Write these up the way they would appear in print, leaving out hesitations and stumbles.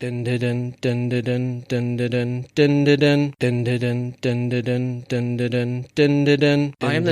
I am the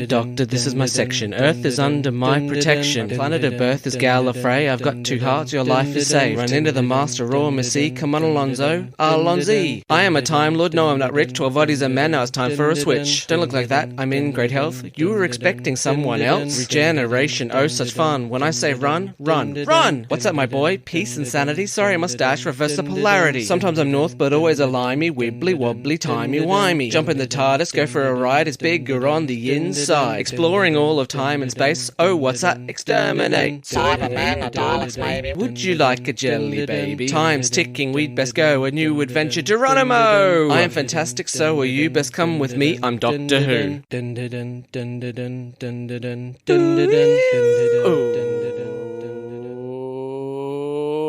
Doctor, this is my section. Earth is under my protection. Planet of birth is Gallifrey. I've got two hearts, your life is saved. Run into the Master Raw Missy. Come on, Alonzo. Alonzi. I am a Time Lord. No, I'm not rich. 12 bodies a man. Now it's time for a switch. Don't look like that. I'm in great health. You were expecting someone else? Regeneration. Oh, such fun. When I say run, run, run. What's up, my boy? Peace and sanity. Sorry, mustache. Reverse the polarity. Sometimes I'm north, but always a limey, wibbly wobbly, timey wimey. Jump in the TARDIS, go for a ride. It's bigger on the inside. Exploring all of time and space. Oh, what's that? Exterminate. Cybermen or Daleks, maybe. Would you like a jelly baby? Time's ticking, we'd best go. A new adventure, Geronimo. I am fantastic, so are you. Best come with me. I'm Doctor Who.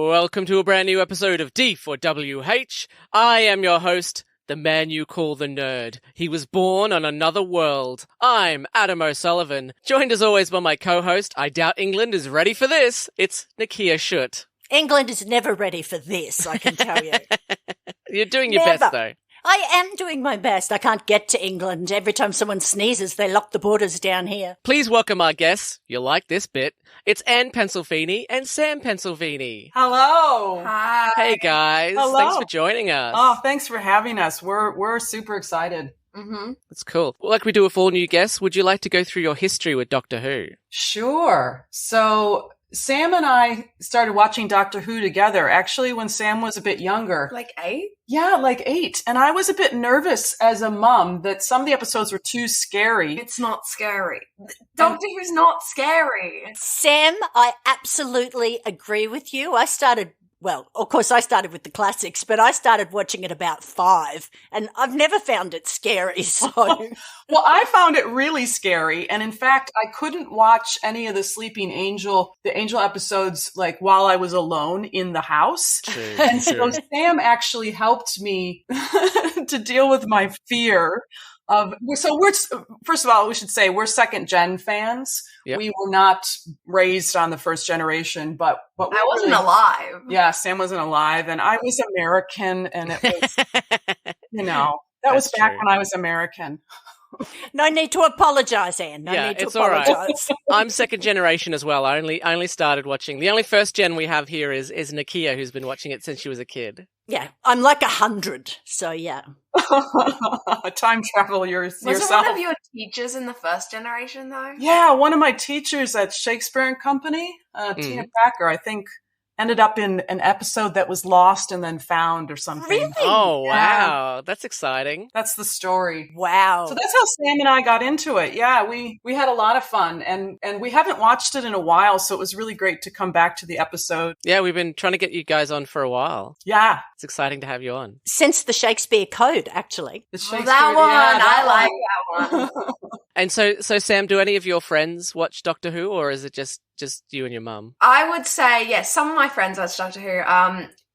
Welcome to a brand new episode of D4WH. I am your host, the man you call the nerd. He was born on another world. I'm Adam O'Sullivan, joined as always by my co-host. I doubt England is ready for this. It's Nicchia Schutt. England is never ready for this, I can tell you. You're doing your best, though. I am doing my best. I can't get to England. Every time someone sneezes, they lock the borders down here. Please welcome our guests. You'll like this bit. It's Anne Pensalfini and Sam Pensalfini. Hello. Hi. Hey, guys. Hello. Thanks for joining us. Oh, thanks for having us. We're super excited. Mm-hmm. That's cool. Like we do with all new guests, would you like to go through your history with Doctor Who? Sure. So Sam and I started watching Doctor Who together, actually, when Sam was a bit younger. Like 8? Yeah, like 8. And I was a bit nervous as a mum that some of the episodes were too scary. It's not scary. Doctor Who's not scary. Sam, I absolutely agree with you. Well, of course, I started with the classics, but I started watching at about 5, and I've never found it scary, so... Well, I found it really scary, and in fact, I couldn't watch any of the the Angel episodes, like, while I was alone in the house. True. So Sam actually helped me to deal with my fear first of all, we should say we're second gen fans. Yep. We were not raised on the first generation, but I wasn't alive. Yeah, Sam wasn't alive, and I was American, and it was, that was back when I was American. No need to apologise, Anne. No need to apologise. Right. I'm second generation as well. I only started watching. The only first gen we have here is Nicchia, who's been watching it since she was a kid. Yeah, I'm like 100, so yeah. Time travel yourself. Was it one of your teachers in the first generation, though? Yeah, one of my teachers at Shakespeare and Company, Tina Packer, I think, ended up in an episode that was lost and then found or something. Really? Oh, wow. That's exciting. That's the story. Wow. So that's how Sam and I got into it. Yeah, we had a lot of fun, and we haven't watched it in a while, so it was really great to come back to the episode. Yeah, we've been trying to get you guys on for a while. Yeah. It's exciting to have you on. Since the Shakespeare Code, actually. The Shakespeare, that one. I like that one. And so Sam, do any of your friends watch Doctor Who, or is it just you and your mum? I would say, yes, some of my friends watch Doctor Who.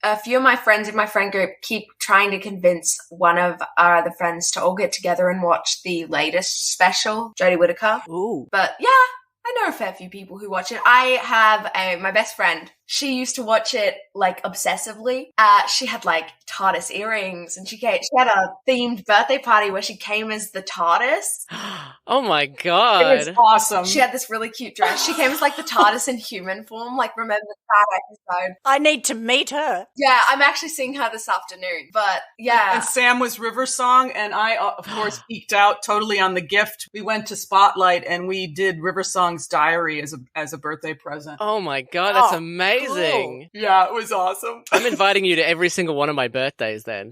A few of my friends in my friend group keep trying to convince one of the friends to all get together and watch the latest special, Jodie Whittaker. Ooh. But yeah, I know a fair few people who watch it. I have my best friend. She used to watch it, like, obsessively. She had, like, TARDIS earrings, and she had a themed birthday party where she came as the TARDIS. Oh, my God. It was awesome. She had this really cute dress. She came as, like, the TARDIS in human form. Like, remember that episode? I need to meet her. Yeah, I'm actually seeing her this afternoon. But, yeah. And Sam was River Song, and I, of course, geeked out totally on the gift. We went to Spotlight, and we did River Song's diary as a birthday present. Oh, my God. That's amazing. Cool. Yeah, it was awesome. I'm inviting you to every single one of my birthdays then.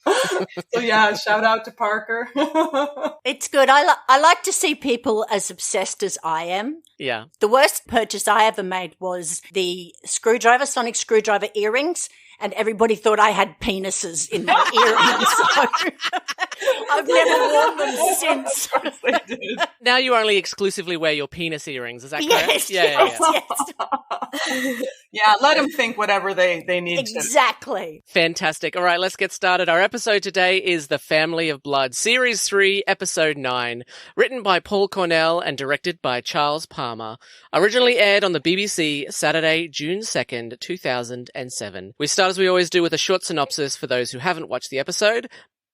So yeah, shout out to Parker. It's good. I like to see people as obsessed as I am. Yeah. The worst purchase I ever made was the sonic screwdriver earrings, and everybody thought I had penises in my earrings. So I've never worn them since. Of course they did. Now you only exclusively wear your penis earrings, is that correct? Yes. Yeah, let them think whatever they need to. Exactly. Fantastic. All right, let's get started. Our episode today is The Family of Blood, Series 3, Episode 9, written by Paul Cornell and directed by Charles Palmer. Originally aired on the BBC Saturday, June 2nd, 2007. We start as we always do with a short synopsis for those who haven't watched the episode,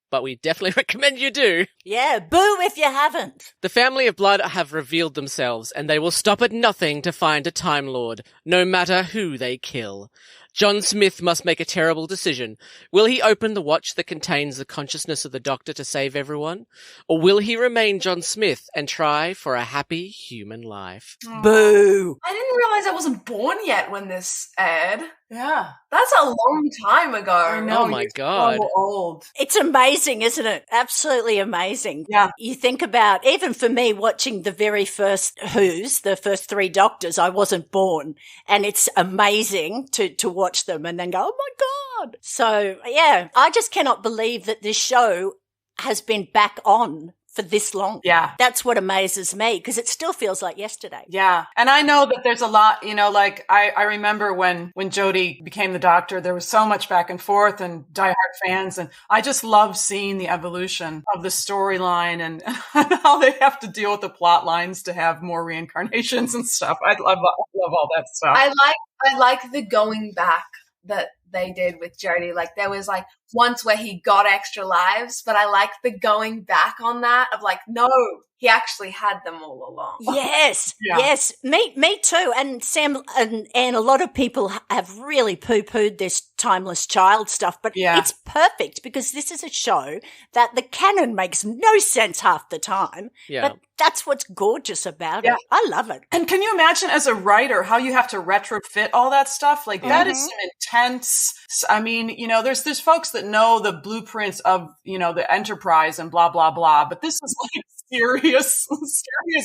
but we definitely recommend you do. Yeah, boo if you haven't. The family of Blood have revealed themselves, and they will stop at nothing to find a Time Lord, no matter who they kill. John Smith must make a terrible decision. Will he open the watch that contains the consciousness of the Doctor to save everyone? Or will he remain John Smith and try for a happy human life? Boo. I didn't realize I wasn't born yet when this aired. Yeah. That's a long time ago. I know. Oh my you're God. so old. It's amazing, isn't it? Absolutely amazing. Yeah. You think about, even for me, watching the very first Who's, the first 3 Doctors, I wasn't born. And it's amazing to watch them and then go, oh my God. So, yeah, I just cannot believe that this show has been back on for this long. Yeah. That's what amazes me, because it still feels like yesterday. Yeah. And I know that there's a lot, like I remember when Jodie became the Doctor, there was so much back and forth and diehard fans. And I just love seeing the evolution of the storyline and how they have to deal with the plot lines to have more reincarnations and stuff. I love all that stuff. I like the going back that they did with Jodie. Like, there was like once where he got extra lives, but I like the going back on that of like, no, he actually had them all along. Yes, Yeah. yes, me too. And Sam and a lot of people have really poo-pooed this timeless child stuff, but Yeah. it's perfect because this is a show that the canon makes no sense half the time. Yeah. But that's what's gorgeous about Yeah. it. I love it. And can you imagine as a writer how you have to retrofit all that stuff? Like that is some intense. I mean, there's folks that know the blueprints of, the Enterprise and blah, blah, blah. But this is like serious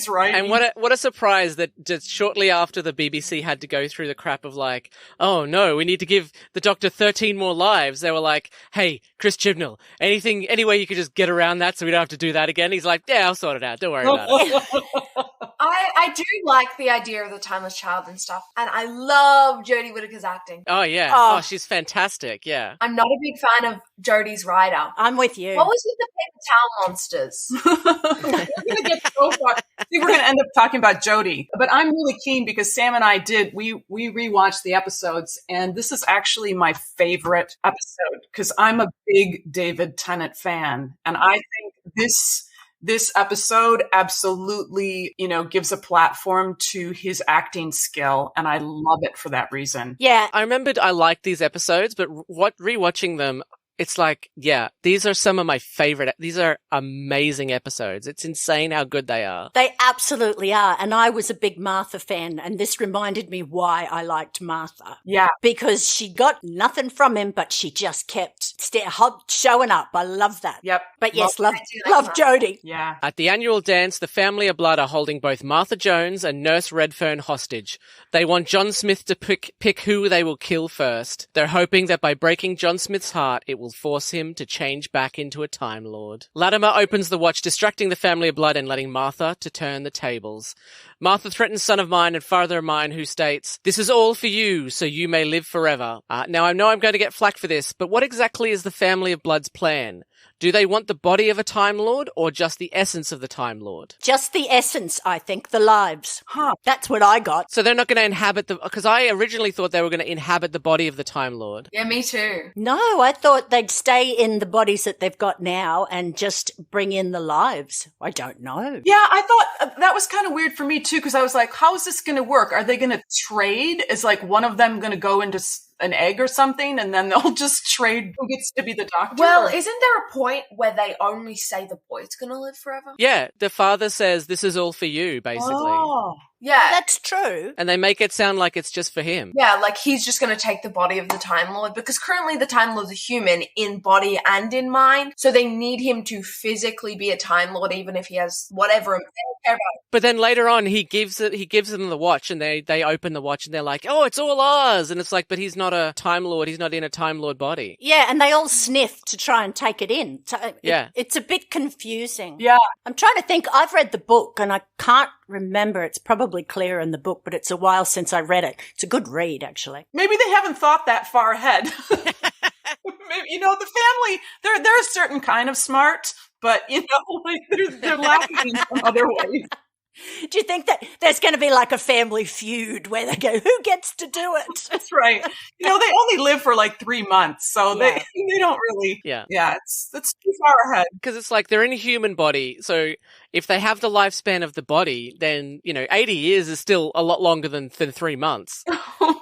writing. And what a surprise that just shortly after the BBC had to go through the crap of like, oh no, we need to give the Doctor 13 more lives. They were like, hey, Chris Chibnall, any way you could just get around that so we don't have to do that again? He's like, yeah, I'll sort it out. Don't worry about it. I do like the idea of the timeless child and stuff, and I love Jodie Whittaker's acting. Oh yeah. Oh. Oh, she's fantastic. Yeah. I'm not a big fan of Jodie's writer. I'm with you. What was with the paper towel monsters? We're going to get so far. See, we're going to end up talking about Jodie, but I'm really keen because Sam and I we rewatched the episodes, and this is actually my favorite episode because I'm a big David Tennant fan, and I think this episode absolutely, gives a platform to his acting skill, and I love it for that reason. Yeah. I remembered I liked these episodes, but rewatching them, it's like, yeah, these are some of my favorite. These are amazing episodes. It's insane how good they are. They absolutely are. And I was a big Martha fan, and this reminded me why I liked Martha. Yeah. Because she got nothing from him, but she just kept showing up. I love that. Yep. But yes, I do like love Martha. Jodie. Yeah. At the annual dance, the family of Blood are holding both Martha Jones and Nurse Redfern hostage. They want John Smith to pick who they will kill first. They're hoping that by breaking John Smith's heart, it will force him to change back into a Time Lord. Latimer opens the watch, distracting the family of Blood and letting Martha to turn the tables. Martha threatens Son of Mine and Father of Mine, who states, "This is all for you, so you may live forever." Now, I know I'm going to get flack for this, but what exactly is the family of Blood's plan? Do they want the body of a Time Lord or just the essence of the Time Lord? Just the essence, I think, the lives. Huh. That's what I got. So they're not going to inhabit because I originally thought they were going to inhabit the body of the Time Lord. Yeah, me too. No, I thought they'd stay in the bodies that they've got now and just bring in the lives. I don't know. Yeah, I thought that was kind of weird for me too, because I was like, how is this going to work? Are they going to trade? Is like one of them going to go into an egg or something, and then they'll just trade who gets to be the Doctor? Well, isn't there a point where they only say the boy's gonna live forever? Yeah, the father says, "This is all for you," basically. Oh. Yeah. That's true. And they make it sound like it's just for him. Yeah, like he's just going to take the body of the Time Lord, because currently the Time Lord's a human in body and in mind, so they need him to physically be a Time Lord, even if he has whatever. They don't care about it. But then later on, he gives them the watch, and they open the watch, and they're like, "Oh, it's all ours!" And it's like, but he's not a Time Lord. He's not in a Time Lord body. Yeah, and they all sniff to try and take it in. So Yeah. it's a bit confusing. Yeah. I'm trying to think. I've read the book, and I can't remember. It's probably clear in the book, but it's a while since I read it. It's a good read, actually. Maybe they haven't thought that far ahead. Maybe, the family, they're a certain kind of smart, but, like, they're lacking in some other ways. Do you think that there's going to be like a family feud where they go, who gets to do it? That's right. They only live for like 3 months, so they don't really. Yeah. Yeah, it's too far ahead. Because it's like they're in a human body, so if they have the lifespan of the body, then 80 years is still a lot longer than 3 months.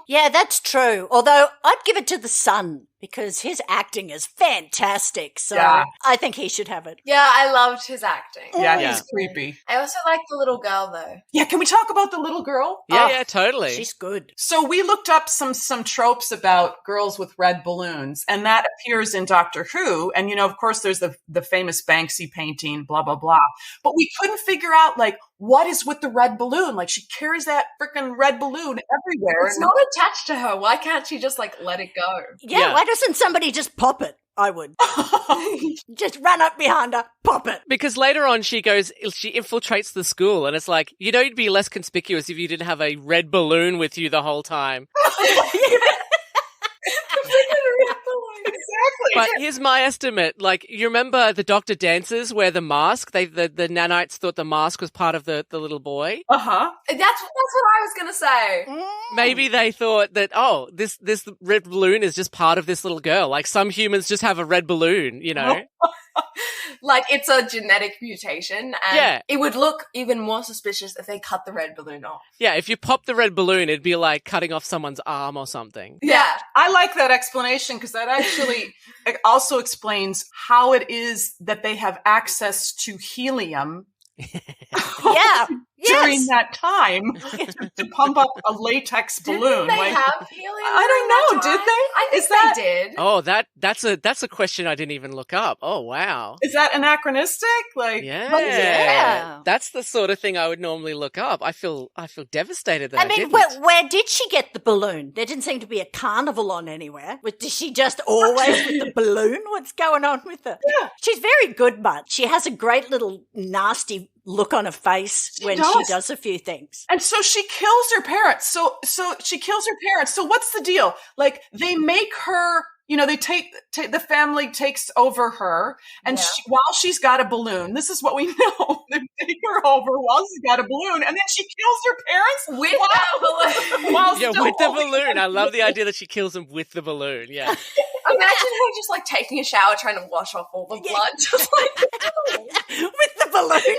Yeah, that's true. Although I'd give it to the son because his acting is fantastic. So I think he should have it. Yeah, I loved his acting. Yeah, he's creepy. I also like the little girl, though. Yeah, can we talk about the little girl? Yeah, totally. She's good. So we looked up some tropes about girls with red balloons, and that appears in Doctor Who. And, of course, there's the famous Banksy painting, blah, blah, blah. But we couldn't figure out, what is with the red balloon? She carries that freaking red balloon everywhere. It's not attached to her. Why can't she just, let it go? Yeah, why doesn't somebody just pop it? I would. Just run up behind her, pop it. Because later on she infiltrates the school and it's like, you'd be less conspicuous if you didn't have a red balloon with you the whole time. Exactly. But here's my estimate. You remember the Doctor Dances where the mask, the nanites thought the mask was part of the little boy? Uh-huh. That's what I was going to say. Maybe they thought that, this red balloon is just part of this little girl. Some humans just have a red balloon, It's a genetic mutation, and it would look even more suspicious if they cut the red balloon off. Yeah, if you pop the red balloon, it'd be like cutting off someone's arm or something. Yeah. I like that explanation because that actually also explains how it is that they have access to helium. During that time to pump up a latex balloon. Didn't they have helium? I don't know. Did they? I think they did. Oh, that's a question I didn't even look up. Oh, wow. Is that anachronistic? Yeah. That's the sort of thing I would normally look up. I feel devastated that I didn't. Where did she get the balloon? There didn't seem to be a carnival on anywhere. Is she just always with the balloon? What's going on with her? Yeah. She's very good, but she has a great little nasty look on her face she does a few things. And so she kills her parents. So she kills her parents. So what's the deal? They make her, they the family takes over her, and while she's got a balloon, this is what we know. They take her over while she's got a balloon, and then she kills her parents with that balloon. With the balloon. I love the idea that she kills them with the balloon. Yeah. Imagine her just taking a shower, trying to wash off all the blood, just with the balloon.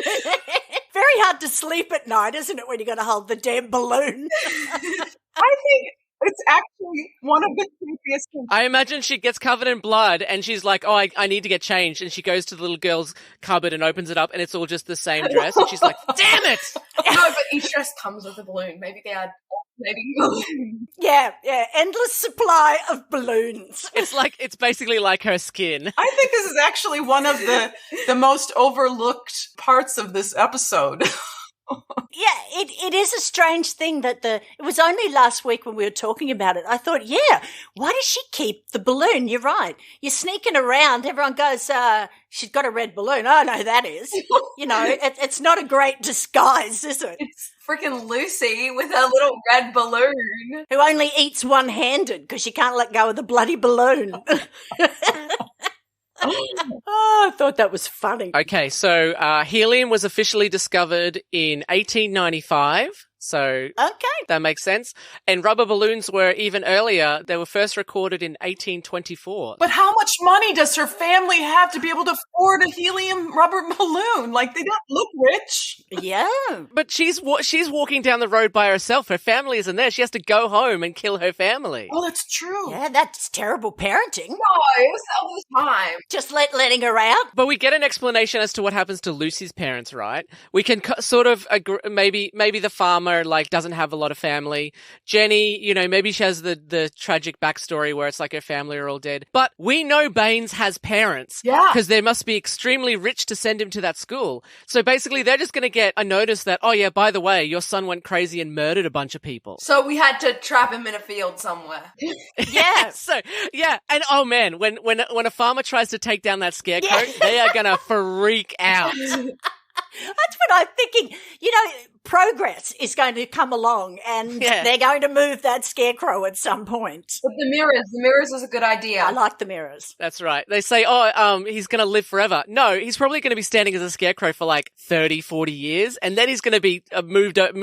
Very hard to sleep at night, isn't it, when you got to hold the damn balloon? I think it's actually one of the creepiest things. I imagine she gets covered in blood and she's like, I need to get changed. And she goes to the little girl's cupboard and opens it up and it's all just the same dress. And she's like, damn it! No, but each dress comes with a balloon. Maybe they are balloons. Yeah. Endless supply of balloons. It's basically like her skin. I think this is actually one of the most overlooked parts of this episode. Yeah, it is a strange thing that it was only last week when we were talking about it. I thought, why does she keep the balloon? You're right. You're sneaking around. Everyone goes, she's got a red balloon. Oh, no, that is. It's not a great disguise, is it? It's freaking Lucy with her little red balloon. Who only eats one-handed because she can't let go of the bloody balloon. I thought that was funny. Okay, so helium was officially discovered in 1895. So that makes sense. And rubber balloons were even earlier. They were first recorded in 1824. But how much money does her family have to be able to afford a helium rubber balloon? They don't look rich. Yeah. But she's walking down the road by herself. Her family isn't there. She has to go home and kill her family. Oh, that's true. Yeah, that's terrible parenting. No, it was all the time. Just letting her out. But we get an explanation as to what happens to Lucy's parents, right? We can sort of agree, maybe the farmer doesn't have a lot of family. Jenny, maybe she has the tragic backstory where it's like her family are all dead. But we know Baines has parents. Yeah. Because they must be extremely rich to send him to that school. So basically they're just going to get a notice that, oh yeah, by the way, your son went crazy and murdered a bunch of people. So we had to trap him in a field somewhere. Yeah. And oh man, when a farmer tries to take down that scarecrow, they are going to freak out. That's what I'm thinking. progress is going to come along and they're going to move that scarecrow at some point. But the mirrors is a good idea. I like the mirrors. That's right. They say, he's going to live forever. No, he's probably going to be standing as a scarecrow for like 30, 40 years, and then he's going to be moved out,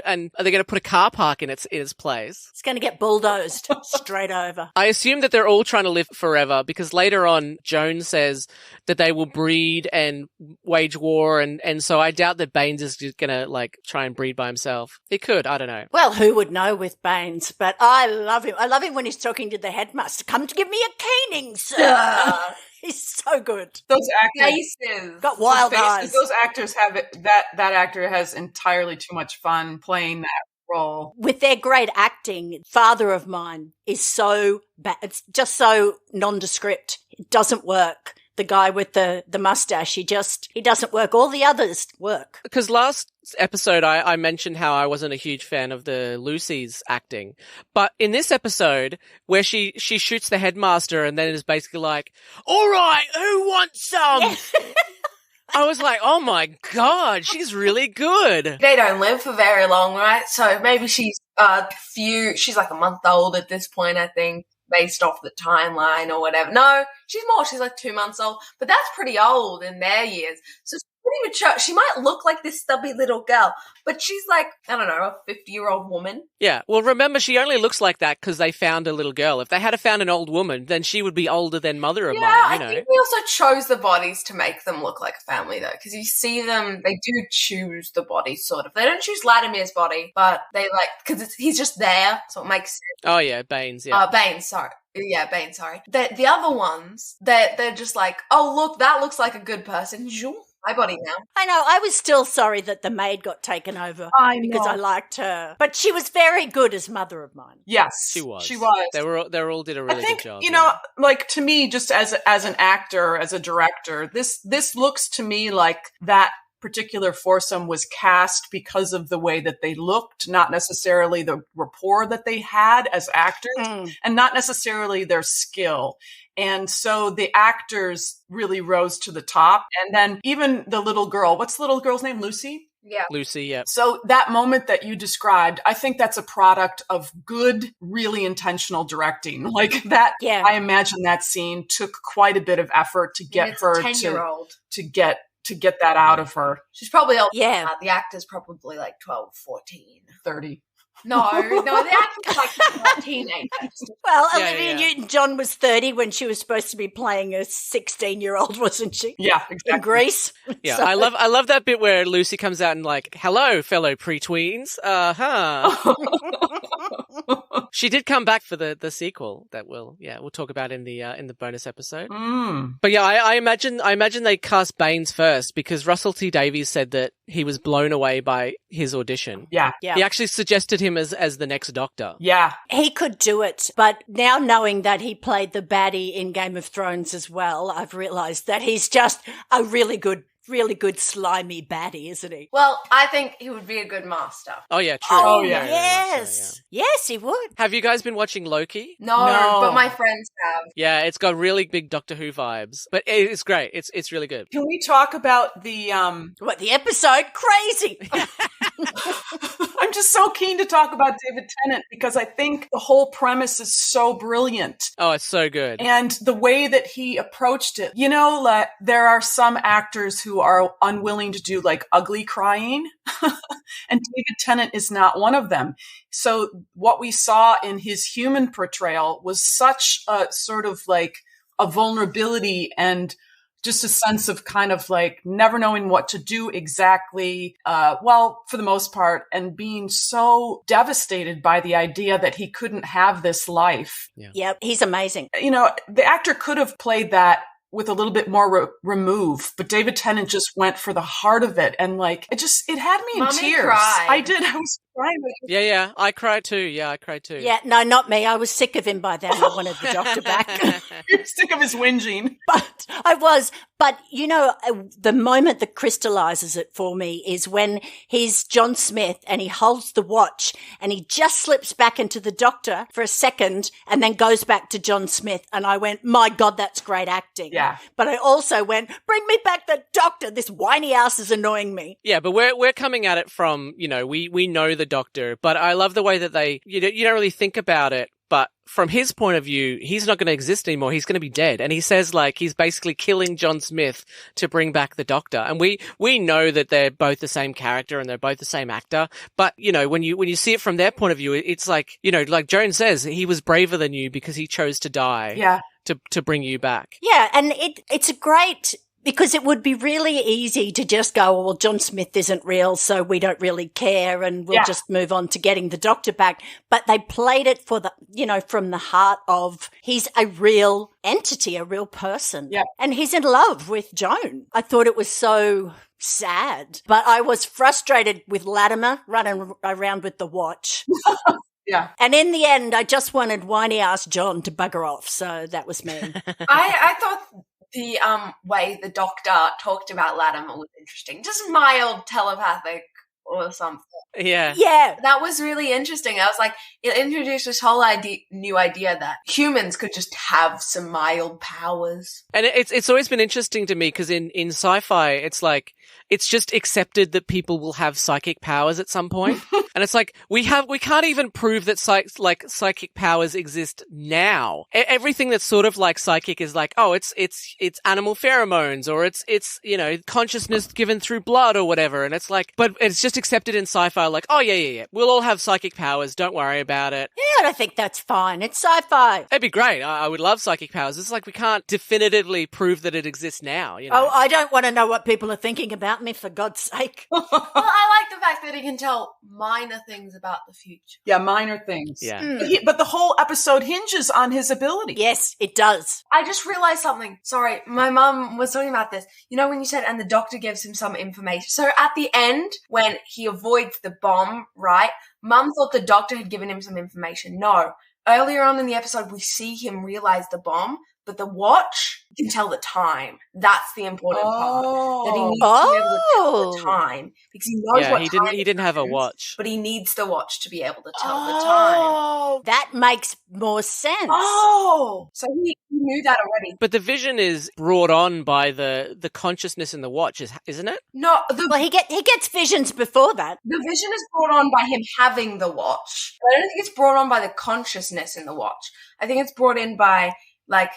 and are they going to put a car park in its place? It's going to get bulldozed straight over. I assume that they're all trying to live forever because later on, Joan says that they will breed and wage war, and so I doubt that Baines is just going to like try and breed by himself. He could, I don't know. Well, who would know with Baines? But I love him. I love him when he's talking to the headmaster. Come to give me a caning, sir. He's so good. Those actors got wild eyes. Those actors have it. That actor has entirely too much fun playing that role. With their great acting, Father of Mine is so bad. It's just so nondescript. It doesn't work. The guy with the mustache, he doesn't work. All the others work. Because last episode, I mentioned how I wasn't a huge fan of the Lucy's acting. But in this episode, where she shoots the headmaster and then is basically like, all right, who wants some? Yeah. I was like, oh my God, she's really good. They don't live for very long, right? So maybe she's she's like a month old at this point, I think, based off the timeline or whatever. No, she's more. She's like 2 months old, but that's pretty old in their years. So it's pretty mature. She might look like this stubby little girl, but she's like, I don't know, a 50-year-old woman. Yeah. Well, remember, she only looks like that because they found a little girl. If they had found an old woman, then she would be older than Mother of Mine, I think they also chose the bodies to make them look like a family, though, because you see them, they do choose the body, sort of. They don't choose Latimer's body, but they because he's just there, so it makes sense. Oh, yeah, Baines, yeah. Baines, sorry. Yeah, Baines, sorry. The other ones, they're just like, oh, look, that looks like a good person. My body now. I know. I was still sorry that the maid got taken over. I know. Because I liked her. But she was very good as Mother of Mine. Yes. She was. They all did a really good job. You know, like to me, just as an actor, as a director, this looks to me like that particular foursome was cast because of the way that they looked, not necessarily the rapport that they had as actors, and not necessarily their skill. And so the actors really rose to the top. And then even the little girl, what's the little girl's name? Lucy? Yeah. Lucy, yeah. So that moment that you described, I think that's a product of good, really intentional directing. Like that, I imagine that scene took quite a bit of effort to get her 10-year-old. to get that out of her. She's probably old. Yeah. The actor's probably like 12, 14. 30. No, the actor's like a teenager. Well, Olivia Newton-John was 30 when she was supposed to be playing a 16-year-old, wasn't she? Yeah, exactly. In Greece. Yeah, so. I love that bit where Lucy comes out and like, hello, fellow pre-tweens. She did come back for the sequel that we'll talk about in the bonus episode. But yeah, I imagine they cast Baines first because Russell T Davies said that he was blown away by his audition. Yeah. He actually suggested him as the next Doctor. Yeah. He could do it, but now knowing that he played the baddie in Game of Thrones as well, I've realised that he's just a really good slimy baddie, isn't he? Well, I think he would be a good master. Oh, yeah, true. Oh, yeah. Yes. Yes, he would. Have you guys been watching Loki? No, but my friends have. Yeah, it's got really big Doctor Who vibes. But it's great. It's really good. Can we talk about the episode? Crazy! I'm just so keen to talk about David Tennant because I think the whole premise is so brilliant. Oh, it's so good. And the way that he approached it. You know, like, there are some actors who are unwilling to do like ugly crying. And David Tennant is not one of them. So what we saw in his human portrayal was such a sort of like a vulnerability and just a sense of kind of like never knowing what to do exactly, for the most part, and being so devastated by the idea that he couldn't have this life. Yeah. Yep, he's amazing. You know, the actor could have played that with a little bit more remove, but David Tennant just went for the heart of it. And like, it had me in tears. Cried. I did. I was crying. Yeah. I cried too. Yeah, I cried too. Yeah, no, not me. I was sick of him by then. I wanted the Doctor back. You're sick of his whinging. But I was. But, the moment that crystallizes it for me is when he's John Smith and he holds the watch and he just slips back into the doctor for a second and then goes back to John Smith. And I went, my God, that's great acting. Yeah. But I also went, bring me back the doctor. This whiny ass is annoying me. Yeah, but we're coming at it from, we know the doctor, but I love the way that you don't really think about it. But from his point of view, he's not going to exist anymore. He's going to be dead. And he says, he's basically killing John Smith to bring back the Doctor. And we know that they're both the same character and they're both the same actor. But, when you see it from their point of view, it's like Joan says, he was braver than you because he chose to die. Yeah. To bring you back. Yeah. And it's a great... Because it would be really easy to just go, well, John Smith isn't real, so we don't really care and we'll just move on to getting the doctor back. But they played it for from the heart of he's a real entity, a real person. Yeah. And he's in love with Joan. I thought it was so sad. But I was frustrated with Latimer running around with the watch. Yeah. And in the end, I just wanted whiny-ass John to bugger off. So that was me. I thought the way the doctor talked about Latimer was interesting. Just mild telepathic or something. Yeah. Yeah. That was really interesting. I was like, it introduced this whole new idea that humans could just have some mild powers. And it's always been interesting to me because in sci-fi, it's like, it's just accepted that people will have psychic powers at some point. And it's like, we can't even prove that psychic powers exist now. Everything that's sort of like psychic is like, oh, it's animal pheromones or it's, consciousness given through blood or whatever. And it's like, but it's just accepted in sci-fi like, oh yeah. We'll all have psychic powers. Don't worry about it. Yeah, I think that's fine. It's sci-fi. It'd be great. I would love psychic powers. It's like we can't definitively prove that it exists now. Oh, I don't want to know what people are thinking about me, for God's sake. Well, I like the fact that he can tell minor things about the future. Yeah, minor things. Yeah. But the whole episode hinges on his ability. Yes, it does. I just realized something. Sorry, my mum was talking about this. When you said, and the doctor gives him some information. So at the end, when he avoids the bomb, right? Mum thought the doctor had given him some information. No. Earlier on in the episode, we see him realize the bomb, but the watch can tell the time. That's the important part. That he needs to be able to tell the time because he knows what time he didn't have a watch, but he needs the watch to be able to tell the time. That makes more sense. So he knew that already. But the vision is brought on by the consciousness in the watch, isn't it? No, he gets visions before that. The vision is brought on by him having the watch. I don't think it's brought on by the consciousness in the watch. I think it's brought in by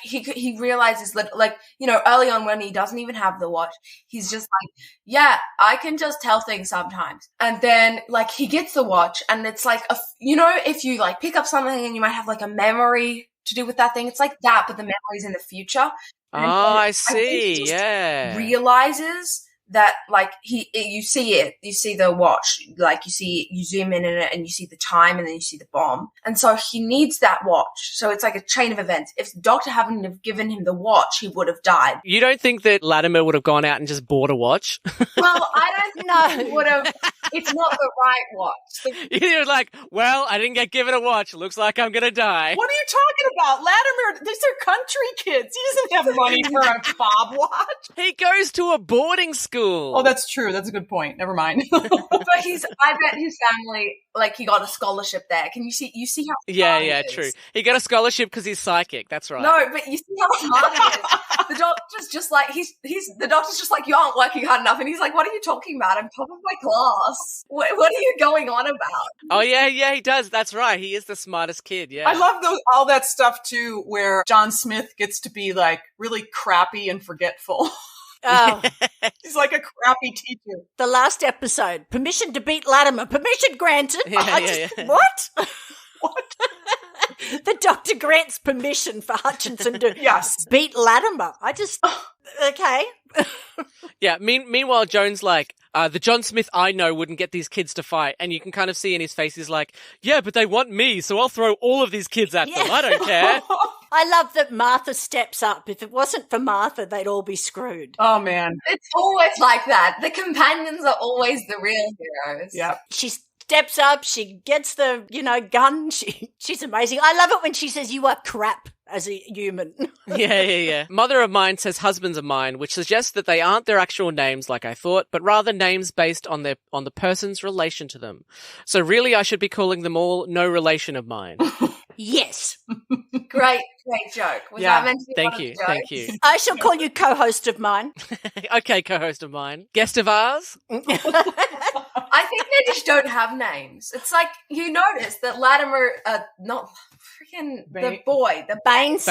he realizes that, early on when he doesn't even have the watch, he's just like, yeah, I can just tell things sometimes. And then, he gets the watch and it's like, if you, pick up something and you might have, a memory to do with that thing, it's like that, but the memory's in the future. And I see, realizes that, you see the watch, you zoom in it and you see the time and then you see the bomb. And so he needs that watch. So it's like a chain of events. If the doctor hadn't have given him the watch, he would have died. You don't think that Latimer would have gone out and just bought a watch? Well, I don't know. He would have. It's not the right watch. You're like, well, I didn't get given a watch. Looks like I'm going to die. What are you talking about? Latimer, these are country kids. He doesn't have money for a fob watch. He goes to a boarding school. Oh, that's true. That's a good point. Never mind. But I bet his family, he got a scholarship there. Can you see how smart he is? True. He got a scholarship because he's psychic. That's right. No, but you see how smart he is. The doctor's just the doctor's just like, you aren't working hard enough. And he's like, what are you talking about? I'm top of my class. What are you going on about? Oh, yeah, he does. That's right. He is the smartest kid, yeah. I love all that stuff, too, where John Smith gets to be, really crappy and forgetful. Oh. He's like a crappy teacher. The last episode, permission to beat Latimer. Permission granted. Yeah. What? What? The doctor grants permission for Hutchinson to beat Latimer. Okay. Yeah, meanwhile, Joan's like, the John Smith I know wouldn't get these kids to fight. And you can kind of see in his face, he's like, yeah, but they want me, so I'll throw all of these kids at them. I don't care. I love that Martha steps up. If it wasn't for Martha, they'd all be screwed. Oh, man. It's always like that. The companions are always the real heroes. Yeah. She steps up. She gets the, gun. She's amazing. I love it when she says, you are crap. as a human. Yeah. Mother of mine says husbands of mine, which suggests that they aren't their actual names like I thought, but rather names based on the person's relation to them. So really I should be calling them all no relation of mine. Yes. Great joke. Was that meant to be Thank one of you. the Thank jokes? you. I shall call you co-host of mine. Okay, co-host of mine. Guest of ours? I think they just don't have names. It's like you notice that Latimer, not freaking the boy, the Baines.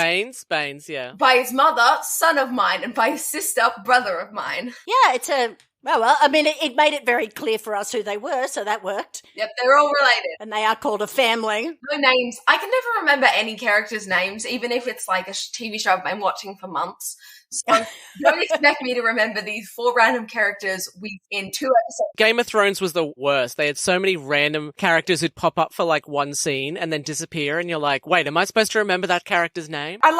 Baines, yeah. by his mother, son of mine, and by his sister, brother of mine. Yeah, it's a... Well, I mean, it made it very clear for us who they were, so that worked. Yep, they're all related. And they are called a family. No names. I can never remember any characters' names, even if it's like a TV show I've been watching for months. So don't expect me to remember these 4 random characters in 2 episodes. Game of Thrones was the worst. They had so many random characters who'd pop up for like one scene and then disappear, and you're like, wait, am I supposed to remember that character's name? I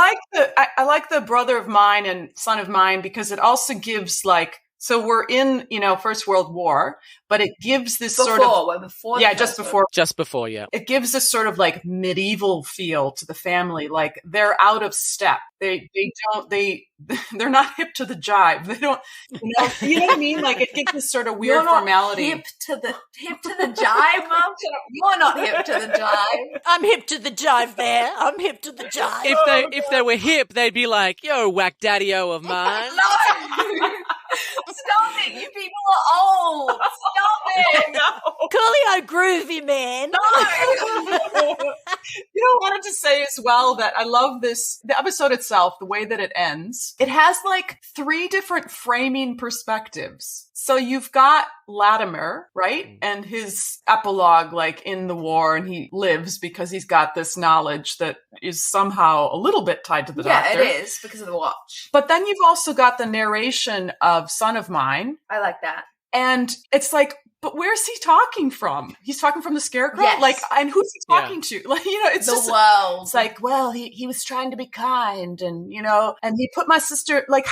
like the brother of mine and son of mine because it also gives like, so we're in, First World War, but it gives this just before, yeah. It gives this sort of like medieval feel to the family. Like they're out of step. They're not hip to the jive. They don't, you know what I mean? Like it gives this sort of weird formality. Hip to the jive, Mom? You're not hip to the jive. I'm hip to the jive there. I'm hip to the jive. If they were hip, they'd be like, yo, whack daddy-o of mine. No! Stop it! You people are old! Stop it! No. Coolio groovy, man. No! I wanted to say as well that I love the episode itself, the way that it ends. It has like 3 different framing perspectives. So you've got Latimer, right? And his epilogue, like in the war, and he lives because he's got this knowledge that is somehow a little bit tied to the doctor. Yeah, it is because of the watch. But then you've also got the narration of Son of Mine. I like that. And it's like, but where's he talking from? He's talking from the Scarecrow? Yes. Like, and who's he talking to? Like, it's the just world. It's like, well, he was trying to be kind and, and he put my sister, like,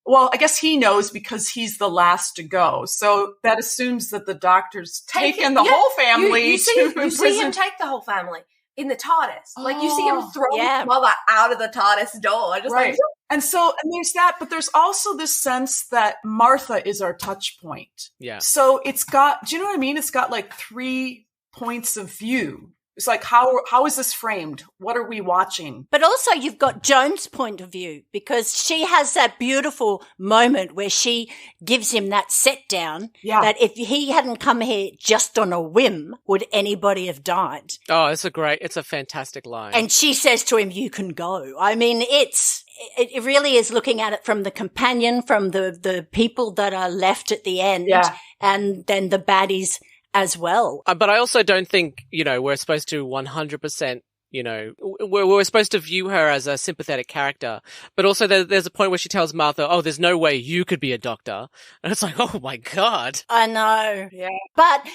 well, I guess he knows because he's the last to go. So that assumes that the doctor's taken the whole family you see prison. him take the whole family in the TARDIS. Like you see him throw his mother out of the TARDIS door. Just right. like, and there's that, but there's also this sense that Martha is our touch point. Yeah. So it's got, do you know what I mean? It's got like 3 points of view. It's like, how is this framed? What are we watching? But also you've got Joan's point of view because she has that beautiful moment where she gives him that set down that if he hadn't come here just on a whim, would anybody have died? Oh, it's a fantastic line. And she says to him, you can go. I mean, it really is looking at it from the companion, from the people that are left at the end and then the baddies as well. But I also don't think, we're supposed to 100%, we're supposed to view her as a sympathetic character. But also there's a point where she tells Martha, oh, there's no way you could be a doctor. And it's like, oh my God. I know. Yeah. But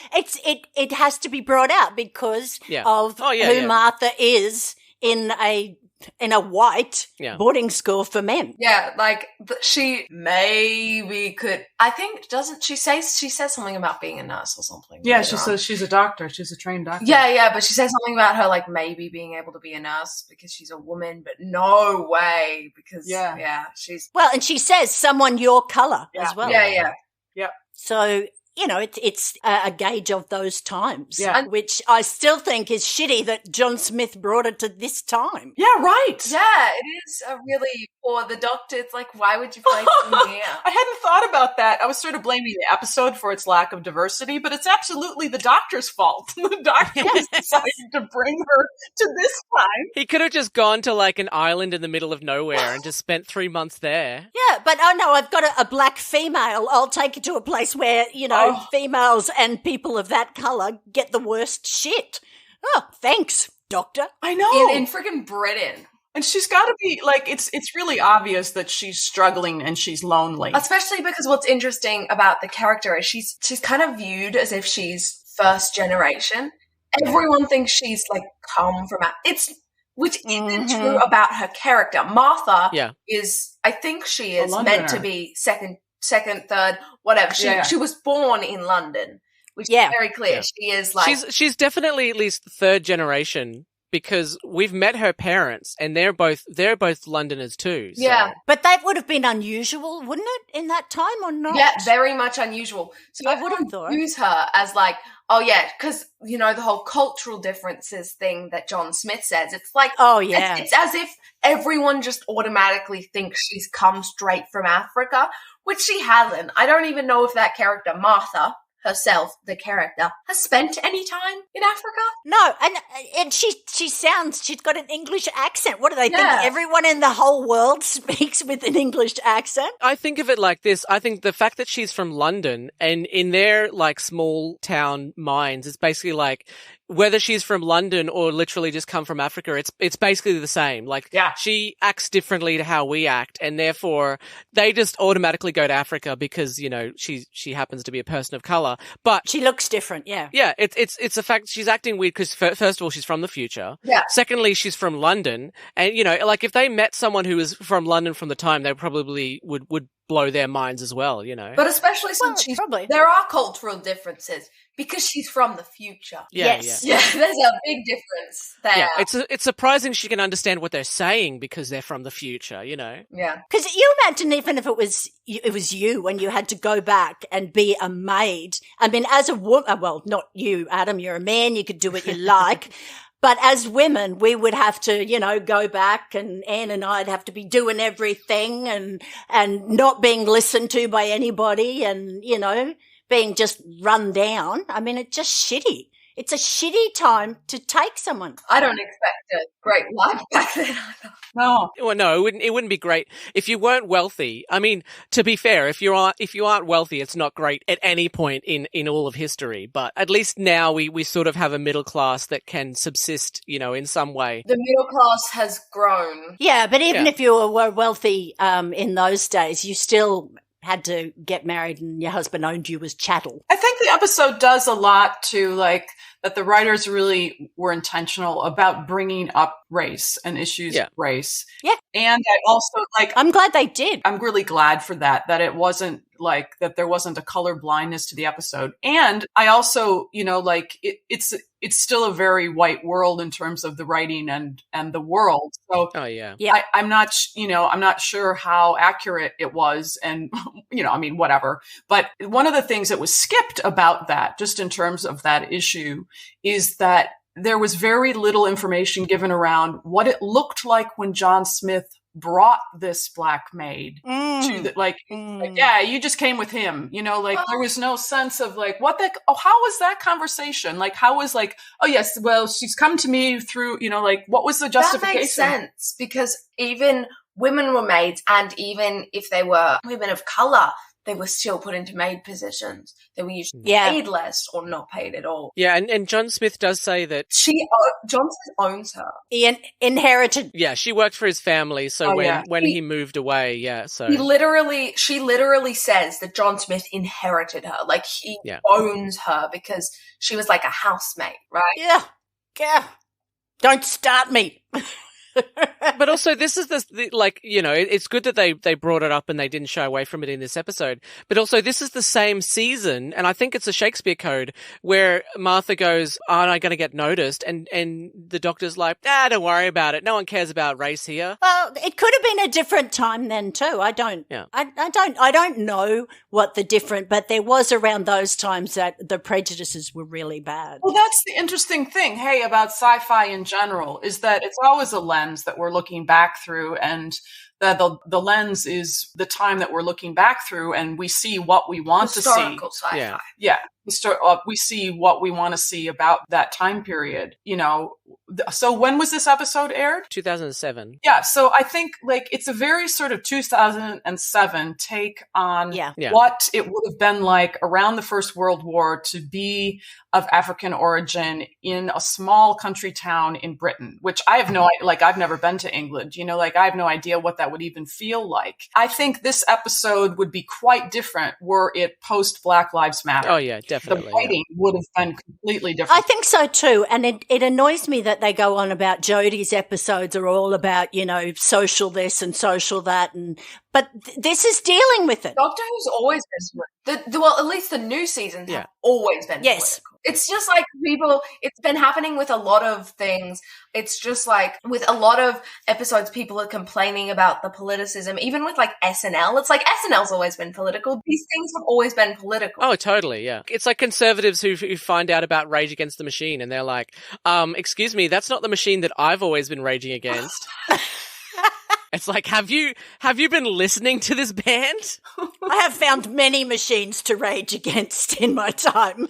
it has to be brought out because of who Martha is in a white boarding school for men. Yeah, like she maybe could. I think she says something about being a nurse or something. Yeah, she says she's a doctor. She's a trained doctor. Yeah, but she says something about her like maybe being able to be a nurse because she's a woman, but no way because she's and she says someone your color as well. Yeah. So it's a gauge of those times, which I still think is shitty that John Smith brought it to this time. Yeah, right. Yeah, it is really for the doctor. It's like, why would you place him here? I hadn't thought about that. I was sort of blaming the episode for its lack of diversity, but it's absolutely the doctor's fault. The doctor decided to bring her to this time. He could have just gone to like an island in the middle of nowhere and just spent 3 months there. Yeah, but oh no, I've got a black female. I'll take you to a place where, females and people of that colour get the worst shit. Oh, thanks, doctor. I know. In friggin' Britain. And she's got to be, like, it's really obvious that she's struggling and she's lonely. Especially because what's interesting about the character is she's kind of viewed as if she's first generation. Everyone thinks she's, like, come from which isn't true about her character. Martha is, I think she is meant to be second, third, whatever. She was born in London, which is very clear. Yeah. She is like... She's definitely at least third generation because we've met her parents, and they're both Londoners too. So. Yeah. But that would have been unusual, wouldn't it, in that time or not? Yeah, very much unusual. So I would have thought. use her as like, oh yeah, because, you know, the whole cultural differences thing that John Smith says, it's like, oh yeah, it's as if everyone just automatically thinks she's come straight from Africa, which she hasn't. I don't even know if that character, Martha herself, the character, has spent any time in Africa. No, and she sounds, she's got an English accent. What do they think? Everyone in the whole world speaks with an English accent? I think of it like this. I think the fact that she's from London, and in their like small town minds, it's basically like, whether she's from London or literally just come from Africa, it's basically the same. Like, she acts differently to how we act, and therefore they just automatically go to Africa because, you know, she happens to be a person of color. But she looks different, yeah. Yeah, it's a fact she's acting weird because first of all, she's from the future. Yeah. Secondly, she's from London, and you know, like if they met someone who was from London from the time, they probably would blow their minds as well, you know. But especially since there are cultural differences because she's from the future. Yeah, yes. Yeah, there's a big difference there. Yeah, it's surprising she can understand what they're saying because they're from the future, you know. Yeah. Because you imagine even if it was you and you had to go back and be a maid. I mean, as a woman, well, not you, Adam, you're a man, you could do what you like. But as women, we would have to, you know, go back, and Anne and I'd have to be doing everything and not being listened to by anybody, and, you know, being just run down. I mean, it's just shitty. It's a shitty time to take someone. I don't expect a great life back then either. No. Well, no, it wouldn't be great if you weren't wealthy. I mean, to be fair, if you aren't wealthy, it's not great at any point in all of history. But at least now we sort of have a middle class that can subsist, you know, in some way. The middle class has grown. Yeah, but even if you were wealthy in those days, you still had to get married and your husband owned you as chattel. I think the episode does a lot to like that the writers really were intentional about bringing up race and issues of race. Yeah. And I also like, I'm glad they did. I'm really glad for that it wasn't like that there wasn't a color blindness to the episode. And I also, you know, like it's still a very white world in terms of the writing and the world. So I'm not sure how accurate it was. And, you know, I mean, whatever. But one of the things that was skipped about that, just in terms of that issue, is that there was very little information given around what it looked like when John Smith brought this black maid to the, like, yeah, you just came with him, you know, like there was no sense of like, how was that conversation? Like, how was like, oh yes, well, she's come to me through, you know, like what was the justification? That makes sense because even women were maids, and even if they were women of color, they were still put into maid positions. They were usually paid less or not paid at all. Yeah, and John Smith does say that John Smith owns her. He inherited. Yeah, she worked for his family, so when he moved away, so she literally says that John Smith inherited her. Like he owns her because she was like a housemate, right? Yeah. Don't start me. But also, this is like, you know, it's good that they brought it up and they didn't shy away from it in this episode. But also, this is the same season, and I think it's a Shakespeare code, where Martha goes, aren't I going to get noticed? And the doctor's like, don't worry about it. No one cares about race here. Well, it could have been a different time then too. I don't know what the different, but there was around those times that the prejudices were really bad. Well, that's the interesting thing, about sci-fi in general, is that it's always a lens that we're looking back through, and that the lens is the time that we're looking back through, and we see what we want to see. Historical sci-fi. Yeah. We see what we want to see about that time period, you know. So when was this episode aired? 2007. Yeah. So I think like it's a very sort of 2007 take on what it would have been like around the First World War to be of African origin in a small country town in Britain, which I have no idea, like I've never been to England, you know, like I have no idea what that would even feel like. I think this episode would be quite different were it post Black Lives Matter. Oh yeah, definitely. The writing would have been completely different. I think so too. And it annoys me that they go on about Jodie's episodes are all about, you know, social this and social that. But this is dealing with it. Doctor Who's always been Well, at least the new seasons have always been political. It's just like it's been happening with a lot of things. It's just like with a lot of episodes, people are complaining about the politicism. Even with like SNL, it's like SNL's always been political. These things have always been political. Oh, totally, yeah. It's like conservatives who find out about Rage Against the Machine and they're like, excuse me, that's not the machine that I've always been raging against. It's like, have you been listening to this band? I have found many machines to rage against in my time.